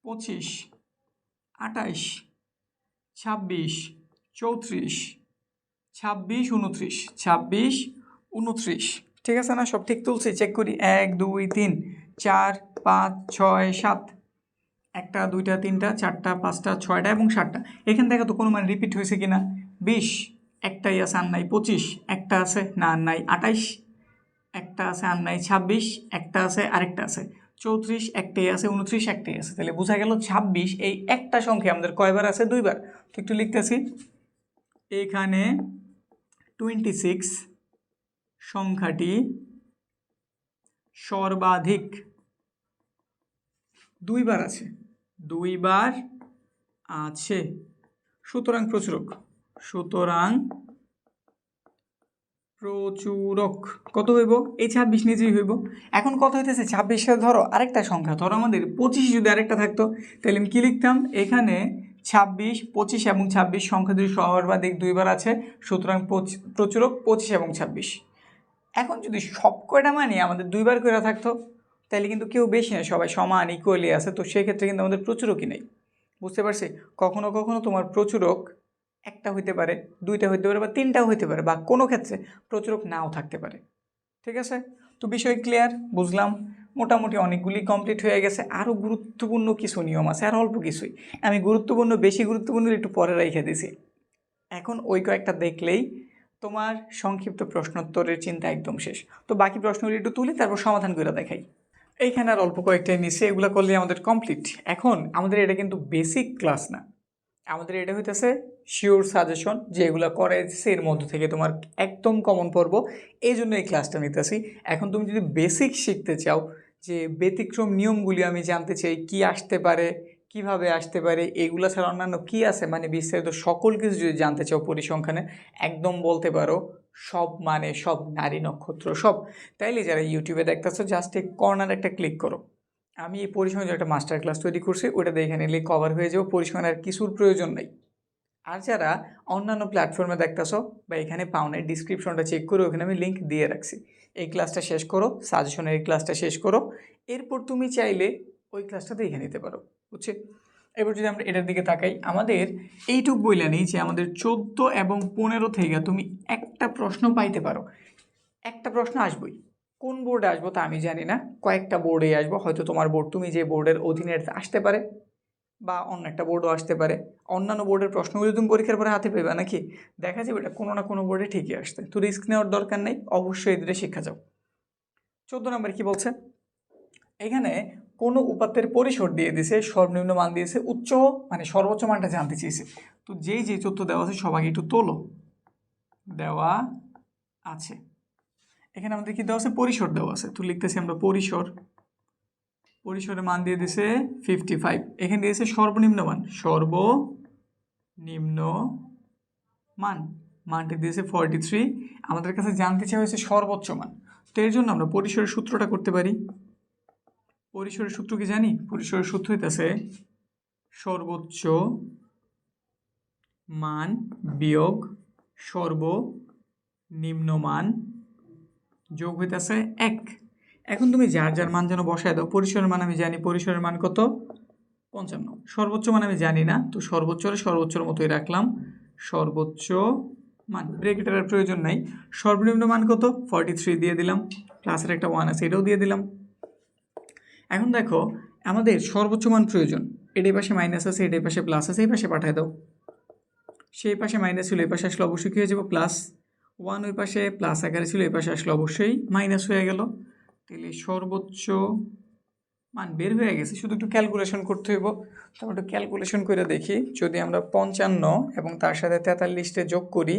25, 28, 26, 34, 26, 29, 26, 29। ঠিক আছে না? সব ঠিক তুলছি? চেক করি। 1 2 3 4 5 6 7, 1টা 2টা 3টা 4টা 5টা 6টা এবং 7টা। এখান থেকে তো কোনো মানে রিপিট হয়েছে কিনা? 20 একটাই আছে, আর নাই। 25 একটা আছে, না আর নাই। 28 একটা আছে, আর নাই। 26 একটা আছে, আরেকটা আছে। 34 একটাই আছে, 29 একটাই আছে। তাহলে বোঝা গেল 26 এই একটা সংখ্যা আমাদের কয়বার আছে? 2বার। তো একটু লিখতেছি, এখানে 26 সংখ্যাটি সর্বাধিক 2বার আছে। 2বার আছে, সুতরাং প্রচুরক। কত হইব? এই 26 নিজেই হইব। এখন কত হইতেছে? 26-এর ধরো আরেকটা সংখ্যা, ধরো আমাদের 25 যদি আরেকটা থাকতো, তাহলে আমি কি লিখতাম? এখানে 26, 25 এবং 26 সংখ্যা যদি সর্বাধিক 2বার আছে, সুতরাং প্রচুরক 25 এবং 26। এখন যদি সব কয়টা মানি আমাদের 2বার করে থাকতো, তাইলে কিন্তু কেউ বেশি না, সবাই সমান ইকুয়ালি আছে। তো সেক্ষেত্রে কিন্তু আমাদের প্রচুরকই নেই, বুঝতে পারছি? কখনো কখনো তোমার প্রচুরক একটা হইতে পারে, দুইটা হইতে পারে, বা তিনটাও হইতে পারে, বা কোনো ক্ষেত্রে প্রচুরক নাও থাকতে পারে। ঠিক আছে, তো বিষয় ক্লিয়ার, বুঝলাম। মোটামুটি অনেকগুলি কমপ্লিট হয়ে গেছে। আরও গুরুত্বপূর্ণ কিছু নিয়ম আছে, আর অল্প কিছুই। আমি গুরুত্বপূর্ণ, বেশি গুরুত্বপূর্ণ একটু পরে রেখে দিছি। এখন ওই কয়েকটা দেখলেই তোমার সংক্ষিপ্ত প্রশ্নোত্তরের চিন্তা একদম শেষ। তো বাকি প্রশ্নগুলি একটু তুলি, তারপর সমাধান করে দেখাই। এইখানে আর অল্প কয়েকটাই নিচ্ছে, এগুলো করলে আমাদের কমপ্লিট। এখন আমাদের এটা কিন্তু বেসিক ক্লাস না, আমাদের এটা হইতেছে শিওর সাজেশন, যেগুলো করাইছে এর মধ্যে থেকে তোমার একদম কমন পড়বো, এই জন্য এই ক্লাসটা নিতেছি। এখন তুমি যদি বেসিক শিখতে চাও, যে ব্যতিক্রম নিয়মগুলি আমি জানতে চাই, কি আসতে পারে, কিভাবে আসতে পারে, এগুলো ছাড়া অন্যান্য কী আছে, মানে বিস্তারিত সকল কিছু যদি জানতে চাও পরিসংখ্যানে, একদম বলতে পারো সব, মানে সব, নারী নক্ষত্র সব, তাইলে যারা ইউটিউবে দেখতেছো জাস্ট এই কর্নার একটা ক্লিক করো। আমি এই পরিসংখ্যানের একটা মাস্টার ক্লাস তৈরি করছি, ওটা দেখে নিলে কভার হয়ে যাবো, পরিসংখ্যানের আর কিছুর প্রয়োজন নেই। আর যারা অন্যান্য প্ল্যাটফর্মে দেখতেছো বা এখানে পাও নাই, ডিসক্রিপশনটা চেক করে ওখানে আমি লিঙ্ক দিয়ে রাখছি। এই ক্লাসটা শেষ করো, সাজেশনের এই ক্লাসটা শেষ করো, এরপর তুমি চাইলে ওই ক্লাসটা দেখে নিতে পারো, বুঝছি? এবার যদি আমরা এটার দিকে তাকাই, আমাদের এইটুক বইলা নেই যে আমাদের 14 এবং 15 থেকে তুমি একটা প্রশ্ন পাইতে পারো, একটা প্রশ্ন আসবই। কোন বোর্ডে আসবো তা আমি জানি না, কয়েকটা বোর্ডে আসবো, হয়তো তোমার বোর্ড তুমি যে বোর্ডের অধীনে আসতে পারে, বা অন্য একটা বোর্ডও আসতে পারে। অন্যান্য বোর্ডের প্রশ্নগুলো তুমি পরীক্ষার পরে হাতে পেবে নাকি, দেখা যাবে এটা কোনো না কোনো বোর্ডে ঠিকই আসতে। তো রিস্ক নেওয়ার দরকার নেই, অবশ্যই এদের শিক্ষা যাও। 14 নম্বর কি বলছে, এখানে কোনো উপাত্তের পরিসর দিয়ে দিছে, সর্বনিম্ন মান দিয়েছে, উচ্চ মানে সর্বোচ্চ মানটা জানতে চেয়েছে। তো যেই তথ্য দেওয়া আছে সবাই একটু তোলো, দেওয়া আছে। এখানে আমাদের কি দেওয়া আছে, পরিসর দেওয়া আছে। তো লিখতেছি আমরা পরিসর, পরিসরের মান দিয়ে দিয়েছে 55। এখানে দিয়েছে সর্বনিম্ন মান, সর্বনিম্ন মান, মানটি দিয়েছে 43। আমাদের কাছে জানতে চাওয়া হয়েছে সর্বোচ্চ মান। তো এর জন্য আমরা পরিসরের সূত্রটা করতে পারি। পরিসরের সূত্র কি জানি? পরিসরের সূত্র হইতেছে সর্বোচ্চ মান বিয়োগ সর্বনিম্ন মান যোগ হইতেছে 1। এখন তুমি যার যার মান যেন বসায় দাও। পরিসরের মান আমি জানি, পরিসরের মান কত? 55। সর্বোচ্চ মান আমি জানি না, তো সর্বোচ্চর মতোই রাখলাম, সর্বোচ্চ মান, ব্রেকেটের আর প্রয়োজন নাই। সর্বনিম্ন মান কত? 43 দিয়ে দিলাম, প্লাসের একটা 1 আছে, এটাও দিয়ে দিলাম। এখন দেখো আমাদের সর্বোচ্চ মান প্রয়োজন, এটাই পাশে মাইনাস আছে, এটাই পাশে প্লাস আছে, এই পাশে পাঠায় দাও। সেই পাশে মাইনাস ছিল, এই পাশে আসলে অবশ্যই কী হয়ে যাবো, প্লাস 1, ওই পাশে প্লাস আকারে ছিল, এই পাশে আসলে অবশ্যই মাইনাস হয়ে গেল। তাহলে সর্বোচ্চ মান বের হয়ে গেছে, শুধু একটু ক্যালকুলেশন করতে হইব। তারপর একটু ক্যালকুলেশন করে দেখি, যদি আমরা 55 এবং তার সাথে 43টা যোগ করি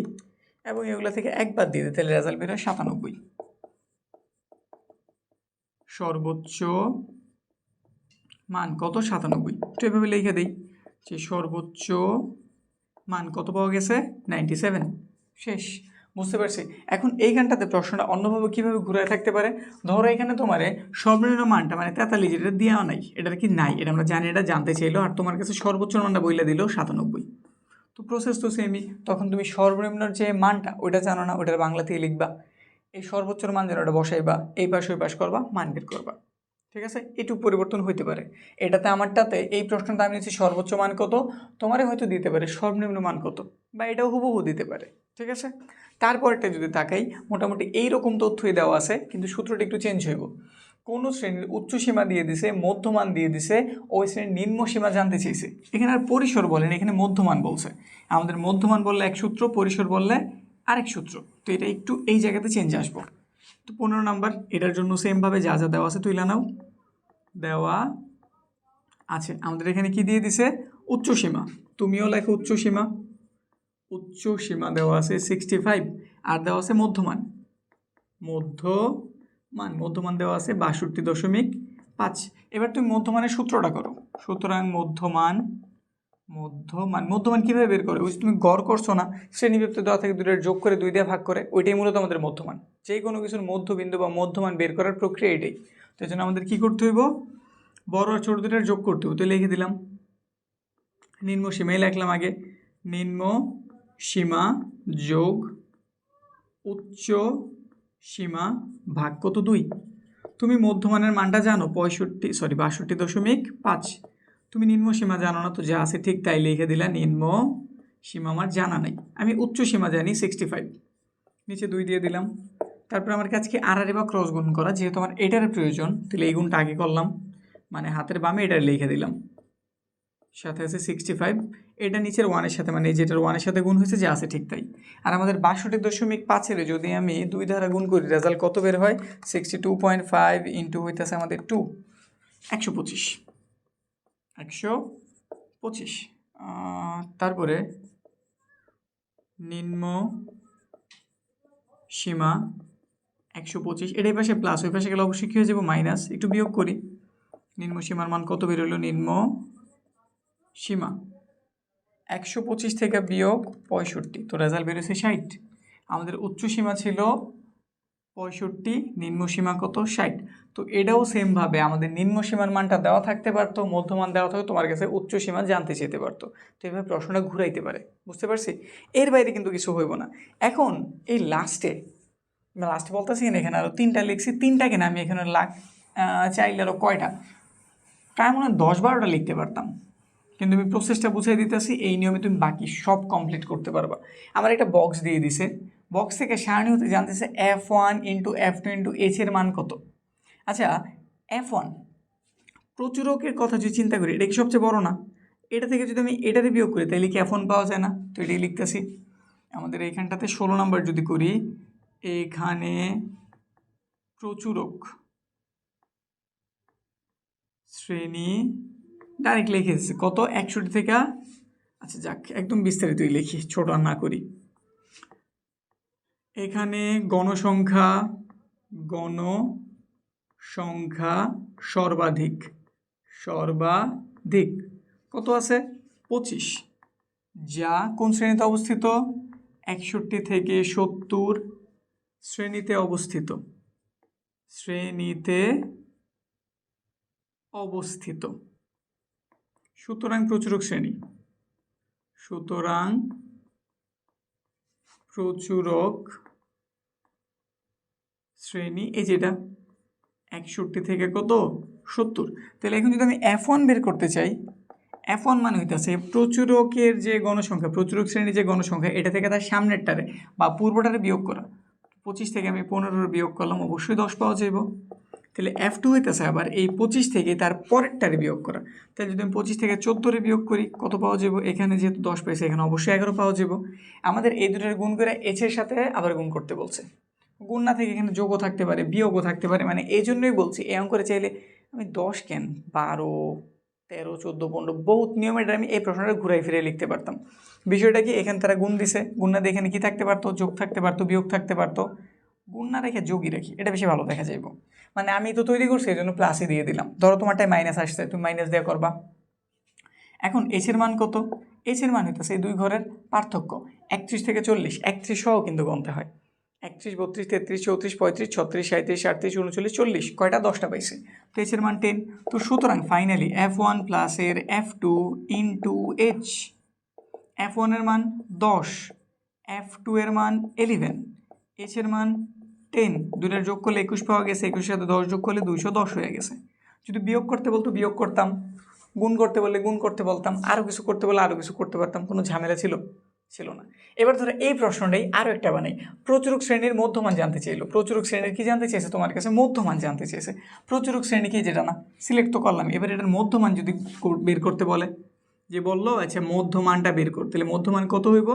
এবং এগুলো থেকে একবার দিয়ে দিই, তাহলে রেজাল্ট বের হয় 97। সর্বোচ্চ মান কত? 97। তো এভাবে লিখে দিই যে সর্বোচ্চ মান কত পাওয়া গেছে, 97। শেষ, বুঝতে পারছি। এখন এইখানটাতে প্রশ্নটা অন্যভাবে কীভাবে ঘুরে থাকতে পারে, ধরো এখানে তোমার সর্বনিম্ন মানটা মানে 43, এটা দেওয়া নাই, এটার কি নাই, এটা আমরা জানি, এটা জানতে চাইলো, আর তোমার কাছে সর্বোচ্চ মানটা বইলে দিল 97। তো প্রসেস তো সেমই, তখন তুমি সর্বনিম্নর যে মানটা ওইটা জানো না, ওইটার বাংলাতেই লিখবা, এই সর্বোচ্চর মান যেন ওটা বসাইবা, এই পাশ ওই পাশ করবা, মান বের করবা। ঠিক আছে, এটুকু পরিবর্তন হইতে পারে। এটাতে আমারটাতে এই প্রশ্নটা আমি নিচ্ছি সর্বোচ্চ মান কত, তোমারে হয়তো দিতে পারে সর্বনিম্ন মান কত, বা এটাও হুবহু দিতে পারে। ঠিক আছে, তারপরটা যদি তাকাই, মোটামুটি এইরকম তথ্যই দেওয়া আছে, কিন্তু সূত্রটা একটু চেঞ্জ হইব। কোনো শ্রেণীর উচ্চ সীমা দিয়ে দিছে, মধ্যমান দিয়ে দিছে, ওই শ্রেণীর নিম্ন সীমা জানতে চেয়েছে। এখানে আর পরিসর বলেন, এখানে মধ্যমান বলছে। আমাদের মধ্যমান বললে এক সূত্র, পরিসর বললে আরেক সূত্র। তো এটা একটু এই জায়গাতে চেঞ্জ আসবো। তো 15 নাম্বার, এটার জন্য সেমভাবে যা যা দেওয়া আছে তুইলা নাও, দেওয়া আছে। আমাদের এখানে কি দিয়ে দিছে, উচ্চ সীমা, তুমিও লেখো উচ্চ সীমা, উচ্চ সীমা দেওয়া আছে 65, আর দেওয়া আছে মধ্যমান, মধ্যমান দেওয়া আছে 62.5। এবার তুমি মধ্যমানের সূত্রটা করো। সুতরাং মধ্যমান কীভাবে বের করে, ওই তুমি গড় করছো না, শ্রেণীবিভক্ত দেওয়া থেকে দুইটার যোগ করে 2 দিয়ে ভাগ করে, ওইটাই মূলত আমাদের মধ্যমান। যে কোনো কিছুর মধ্যবিন্দু বা মধ্যমান বের করার প্রক্রিয়া এটাই। তো এই জন্য আমাদের কী করতে হইব, বড় আর ছোটো দুটার যোগ করতে হইব। তো লিখে দিলাম নিম্ন সীমাই লিখলাম আগে, নিম্ন সীমা যোগ উচ্চ সীমা ভাগ কত, 2। তুমি মধ্যমানের মানটা জানো 62.5। তুমি নিম্ন সীমা জানো না, তো যা আছে ঠিক তাই লিখে দিলা। নিম্ন সীমা আমার জানা নাই, আমি উচ্চ সীমা জানি 65, নিচে 2 দিয়ে দিলাম। তারপর আমার কাছে আর বা ক্রস গুণ করা, যেহেতু আমার এটার প্রয়োজন তাহলে এই গুণটা আগে করলাম, মানে হাতের বামে এটা লিখে দিলাম। সাথে আছে 65, এটা নিচের 1-এর সাথে, মানে যেটার 1-এর সাথে গুণ হয়েছে যা আছে ঠিক তাই। আর আমাদের 62.5-এর যদি আমি 2 দ্বারা গুণ করি রেজাল্ট কত বের হয়? 62.5 ইন্টু হইতেছে আমাদের 2, 125। তারপরে নিম্ন সীমা 125, এটাই পাশে প্লাস, ওই পাশে গেলে অবশ্যই কী হয়ে যাবো? মাইনাস। একটু বিয়োগ করি, নিম্ন সীমার মান কত বের হলো? নিম্ন সীমা 125 থেকে বিয়োগ 65, তো রেজাল্ট বেরোছে 60। আমাদের উচ্চ সীমা ছিল 65, নিম্ন সীমা কত? 60। তো এটাও সেমভাবে আমাদের নিম্ন সীমার মানটা দেওয়া থাকতে পারতো, মধ্যমান দেওয়া থাকতো, তোমার কাছে উচ্চ সীমা জানতে চেতে পারতো। তো এইভাবে প্রশ্নটা ঘুরাইতে পারে, বুঝতে পারছি? এর বাইরে কিন্তু কিছু হইব না। এখন এই লাস্টে বলতেছি না, এখানে আরও 3টা লিখছি, 3টা কেন আমি এখানে চাইলে আরও কয়টা, প্রায় মনে হয় 10-12টা লিখতে পারতাম, কিন্তু আমি প্রসেসটা বুঝিয়ে দিতেছি, এই নিয়মে তুমি বাকি সব কমপ্লিট করতে পারবা। আমার একটা বক্স দিয়ে দিছে, বক্স থেকে সারণী হতে জানতেছে F1 into F2 into H এর মান কত। আচ্ছা, F1 প্রচুরকের কথা যদি চিন্তা করি, এটা কি সবচেয়ে বড় না? এটা থেকে যদি আমি এটাতে বিয়োগ করি তাহলে কি F1 পাওয়া যায় না? তো এটাই লিখতেছি। আমাদের এইখানটাতে 16 নম্বর যদি করি, এখানে প্রচুরক শ্রেণী ডাইরেক্ট লিখে দিচ্ছে কত? 61 থেকে, আচ্ছা যাক একদম বিস্তারিতই লিখি, ছোট আর না করি। এখানে গণসংখ্যা সর্বাধিক কত আছে? 25, যা কোন শ্রেণীতে অবস্থিত? 61 থেকে 70 শ্রেণীতে অবস্থিত। সুতরাং প্রচুরক শ্রেণী এই যেটা 61 থেকে কত? 70। তাহলে এখন যদি আমি F1 বের করতে চাই, F1 মানে হইতেছে প্রচুরকের যে গণসংখ্যা, প্রচুরক শ্রেণীর যে গণসংখ্যা, এটা থেকে তার সামনেরটারে বা পূর্বটারে বিয়োগ করা। 25 থেকে আমি 15 বিয়োগ করলাম, অবশ্যই 10 পাওয়া যাইব। তাহলে F2 হইতেছে আবার এই 25 থেকে তার পরেরটারে বিয়োগ করা। তাহলে যদি আমি 25 থেকে 14 বিয়োগ করি কত পাওয়া যাব? এখানে যেহেতু 10 পাইছে, এখানে অবশ্যই 11 পাওয়া যাব। আমাদের এই দুটোর গুণ করে H এর সাথে আবার গুণ করতে বলছে। গুণ না থেকে এখানে যোগও থাকতে পারে, বিয়োগও থাকতে পারে, মানে এই জন্যই বলছি এই অঙ্করে চাইলে আমি 10 কেন 12, 13, 14, 15 বহুত নিয়মের আমি এই প্রশ্নটা ঘুরাই ফিরে লিখতে পারতাম। বিষয়টা কি, এখানে তারা গুণ দিছে, গুণ না দিয়ে এখানে কী থাকতে পারতো? যোগ থাকতে পারতো, বিয়োগ থাকতে পারতো। গুণ না রেখে যোগই রাখি, এটা বেশি ভালো দেখা যাইব। মানে আমি তো তৈরি করছি, এই জন্য প্লাসই দিয়ে দিলাম। ধরো তোমারটাই মাইনাস আসছে, তুমি মাইনাস দেওয়া করবা। এখন H এর মান কত? H এর মান হইতেছে এই দুই ঘরের পার্থক্য, 31 থেকে 40, 31 সহ কিন্তু গণতে হয়। 31, 32, 33, 34, 35, 36, 37, 38, 39, 40, কয়টা? 10টা পাইছে। তো H এর মান 10। তো সুতরাং ফাইনালি F1 প্লাসের F2 ইন্টু H, F1 এর মান 10, F2 এর মান 11, H এর মান 10, দুইটার যোগ করলে 21 পাওয়া গেছে, 21 সাথে 10 যোগ করলে 210 হয়ে গেছে। যদি বিয়োগ করতে বলতো বিয়োগ করতাম, গুণ করতে বললে গুণ করতে বলতাম, আরও কিছু করতে বললে আরও কিছু করতে পারতাম, কোনো ঝামেলা ছিল না। এবার ধরো এই প্রশ্নটাই আরও একটা বানাই, প্রচুরক শ্রেণীর মধ্যমান জানতে চাইলো। প্রচুরক শ্রেণীর কি জানতে চেয়েছে? তোমার কাছে মধ্যমান জানতে চেয়েছে। প্রচুরক শ্রেণী কি যেটা না সিলেক্ট তো করলাম, এবার এটার মধ্যমান যদি বের করতে বলে, যে বললো আচ্ছা মধ্যমানটা বের করতে, তাহলে মধ্যমান কত হইব?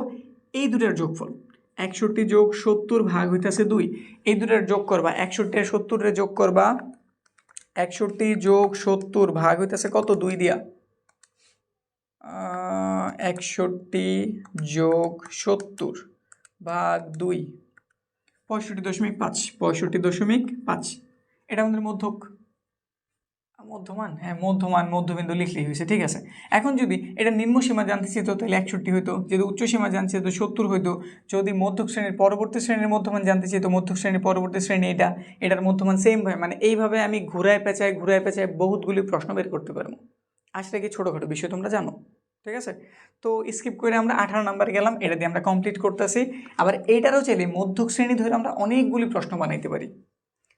এই দুটার যোগফল 61 যোগ 70 ভাগ হইতেছে 2, এই দুটার যোগ করবা, 61 আর 70 যোগ করবা, 61 যোগ 70 ভাগ হইতেছে কত? 2 দিয়া, 61 যোগ 70 ভাগ 2, 65.5, 65.5। এটা আমাদের মধ্যমান, হ্যাঁ মধ্যবিন্দু লিখলেই হয়েছে, ঠিক আছে। এখন যদি এটা নিম্ন সীমা জানতে চেত তাহলে 61 হইতো, যদি উচ্চ সীমা জানতে চেত 70 হইতো, যদি মধ্যক শ্রেণীর পরবর্তী শ্রেণীর মধ্যমান জানতে চেত মধ্যক শ্রেণীর পরবর্তী শ্রেণী এটার মধ্যমান সেম হয়। মানে এইভাবে আমি ঘুরায় পেঁচায় বহুতগুলি প্রশ্ন বের করতে পারবো। আসলে কি ছোটোখাটো বিষয় তোমরা জানো, ঠিক আছে। তো স্কিপ করে আমরা 18 নাম্বার গেলাম, এটা দিয়ে আমরা কমপ্লিট করতেছি। আবার এইটারও চাইলে মধ্যক শ্রেণী ধরে আমরা অনেকগুলি প্রশ্ন বানাইতে পারি।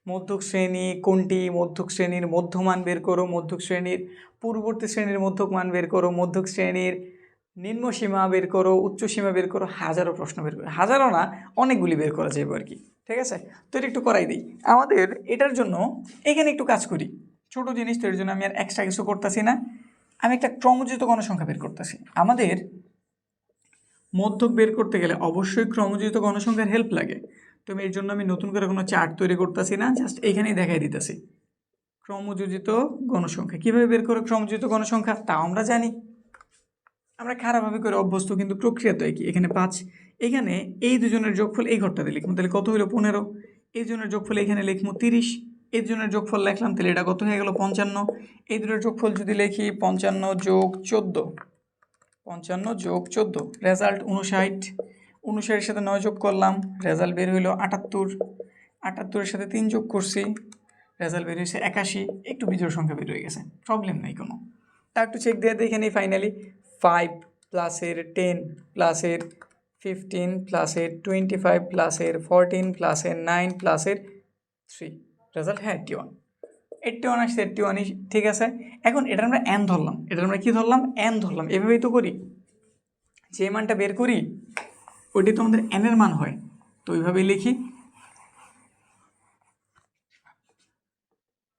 মধ্যক শ্রেণী কোনটি, মধ্যক শ্রেণীর মধ্যমান বের করো, মধ্যক শ্রেণীর পূর্ববর্তী শ্রেণীর মধ্যক মান বের করো, মধ্যক শ্রেণীর নিম্ন সীমা বের করো, উচ্চ সীমা বের করো, হাজারো প্রশ্ন বের করো, হাজারো না অনেকগুলি বের করা যাবে আর কি। ঠিক আছে, তো এটা একটু করাই দিই। আমাদের এটার জন্য এখানে একটু কাজ করি, ছোট জিনিস, তো এর জন্য আমি আর এক্সট্রা কিছু করতেছি না। আমি একটা ক্রমযুক্ত গণসংখ্যা বের করতেছি। আমাদের মধ্যক বের করতে গেলে অবশ্যই ক্রমযুক্ত গণসংখ্যার হেল্প লাগে। তো এর জন্য আমি নতুন করে কোনো চার্ট তৈরি করতেছি না, জাস্ট এখানেই দেখাই দিতেছি ক্রমযোজিত গণসংখ্যা। কীভাবে বের করে ক্রমযোজিত গণসংখ্যা তাও আমরা জানি, আমরা খারাপভাবে করে অভ্যস্ত, কিন্তু প্রক্রিয়া তো একই। এখানে 5, এখানে এই দুজনের যোগফল এই ঘরটাতে লিখবো, তাহলে কত হলো 15। এই জনের যোগফল এখানে লিখবো 30, এই জনের যোগফল লিখলাম, তাহলে এটা কত হয়ে গেল 55। এই দুটোর যোগফল যদি লিখি 55 যোগ 14, 55 যোগ 14, রেজাল্ট 59। 59-এর সাথে 9 যোগ করলাম, রেজাল্ট বের হইলো 78। 78-এর সাথে 3 যোগ করছি, রেজাল্ট বের হয়েছে 81। একটু বিজোড় সংখ্যা বের হয়ে গেছে, প্রবলেম নেই কোনো। তা একটু চেক দিয়ে দেখে নিই। ফাইনালি 5 প্লাসের 10 প্লাসের 15 প্লাসের 25 প্লাসের 14 প্লাসের 9 প্লাসের 3, রেজাল্ট হ্যাঁ 81। 81 আসছে, 81ই ঠিক আছে। এখন এটা আমরা n ধরলাম, এটা আমরা কি ধরলাম, n ধরলাম। এভাবেই তো করি, যে মানটা বের করি ওইটাই তো আমাদের n এর মান হয়, তো ওইভাবেই লিখি।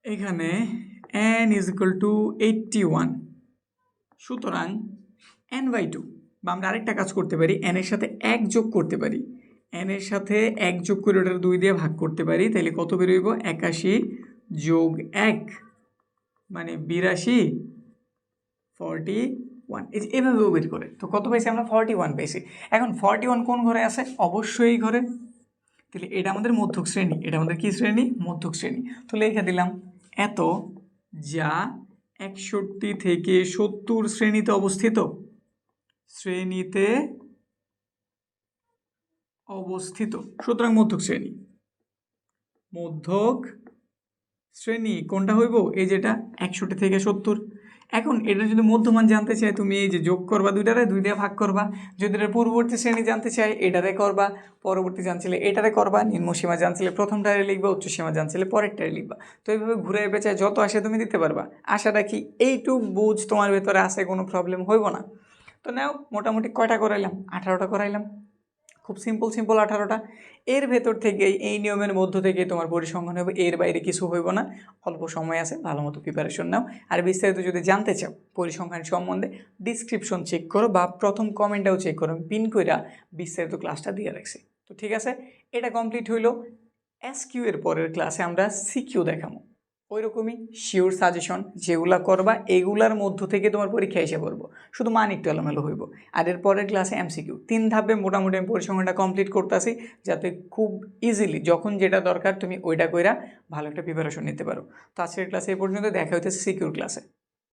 এখানে n ইজ ইকুয়াল টু 81, সুতরাং n/2, বা আমরা আরেকটা কাজ করতে পারি, n এর সাথে 1 যোগ করতে পারি। n এর সাথে 1 যোগ করে ওটার 2 দিয়ে ভাগ করতে পারি, তাহলে কত বেরোইব, 81 যোগ 1 মানে 82, 41। এভাবেও বের করে, তো কত পাইছি আমরা, 41 পাইছি। এখন 41 কোন ঘরে আছে, অবশ্যই এই ঘরে, তাহলে এটা আমাদের মধ্যক শ্রেণী। এটা আমাদের কি শ্রেণী, মধ্যক শ্রেণী। তো লিখে দিলাম এত, যা 61 থেকে 70 শ্রেণীতে অবস্থিত, শ্রেণীতে অবস্থিত, সুতরাং মধ্যক শ্রেণী। মধ্যক শ্রেণী কোনটা হইব, এই যেটা 61 থেকে 70। এখন এটা যদি মধ্যমান জানতে চাই, তুমি এই যে যোগ করবা, 2 দিয়ে ভাগ করবা। যদি এটা পূর্ববর্তী শ্রেণী জানতে চাই, এটারে করবা, পরবর্তী জানছিলে এটারে করবা, নিম্নসীমা জানছিলে প্রথমটারে লিখবা, উচ্চসীমা জানছিলে পরেরটারে লিখবা। তো এইভাবে ঘুরে পেঁচায় যত আসে তুমি দিতে পারবা। আশা রাখি এইটুক বুঝ তোমার ভেতরে আসে, কোনো প্রবলেম হইব না। তো নাও, মোটামুটি কয়টা করাইলাম, 18টা করাইলাম, খুব সিম্পল 18টা। এর ভেতর থেকে এই নিয়মের মধ্য থেকে তোমার পরিসংখ্যান হবে, এর বাইরে কিছু হইব না। অল্প সময় আছে, ভালো মতো প্রিপারেশন নাও। আর বিস্তারিত যদি জানতে চাও পরিসংখ্যান সম্বন্ধে, ডিসক্রিপশন চেক করো বা প্রথম কমেন্টটাও চেক করো, আমি পিন কইরা বিস্তারিত ক্লাসটা দিয়ে রাখছি। তো ঠিক আছে, এটা কমপ্লিট হইলো। এসকিউ এর পরের ক্লাসে আমরা সিকিউ দেখাবো, ওই রকমই শিওর সাজেশন যেগুলা করবা এগুলার মধ্য থেকে তোমার পরীক্ষা এসে পড়বো, শুধু মান একটু এলোমেলো হইব। আর এর পরের ক্লাসে এমসিকিউ 3 ধাপে মোটামুটি আমি পরিসংখ্যানটা কমপ্লিট করতেছি, যাতে খুব ইজিলি যখন যেটা দরকার তুমি ওইটা কইরা ভালো একটা প্রিপারেশন নিতে পারো। তো আজকের ক্লাসে এই পর্যন্ত, দেখা হইতেছে সিকিউর ক্লাসে।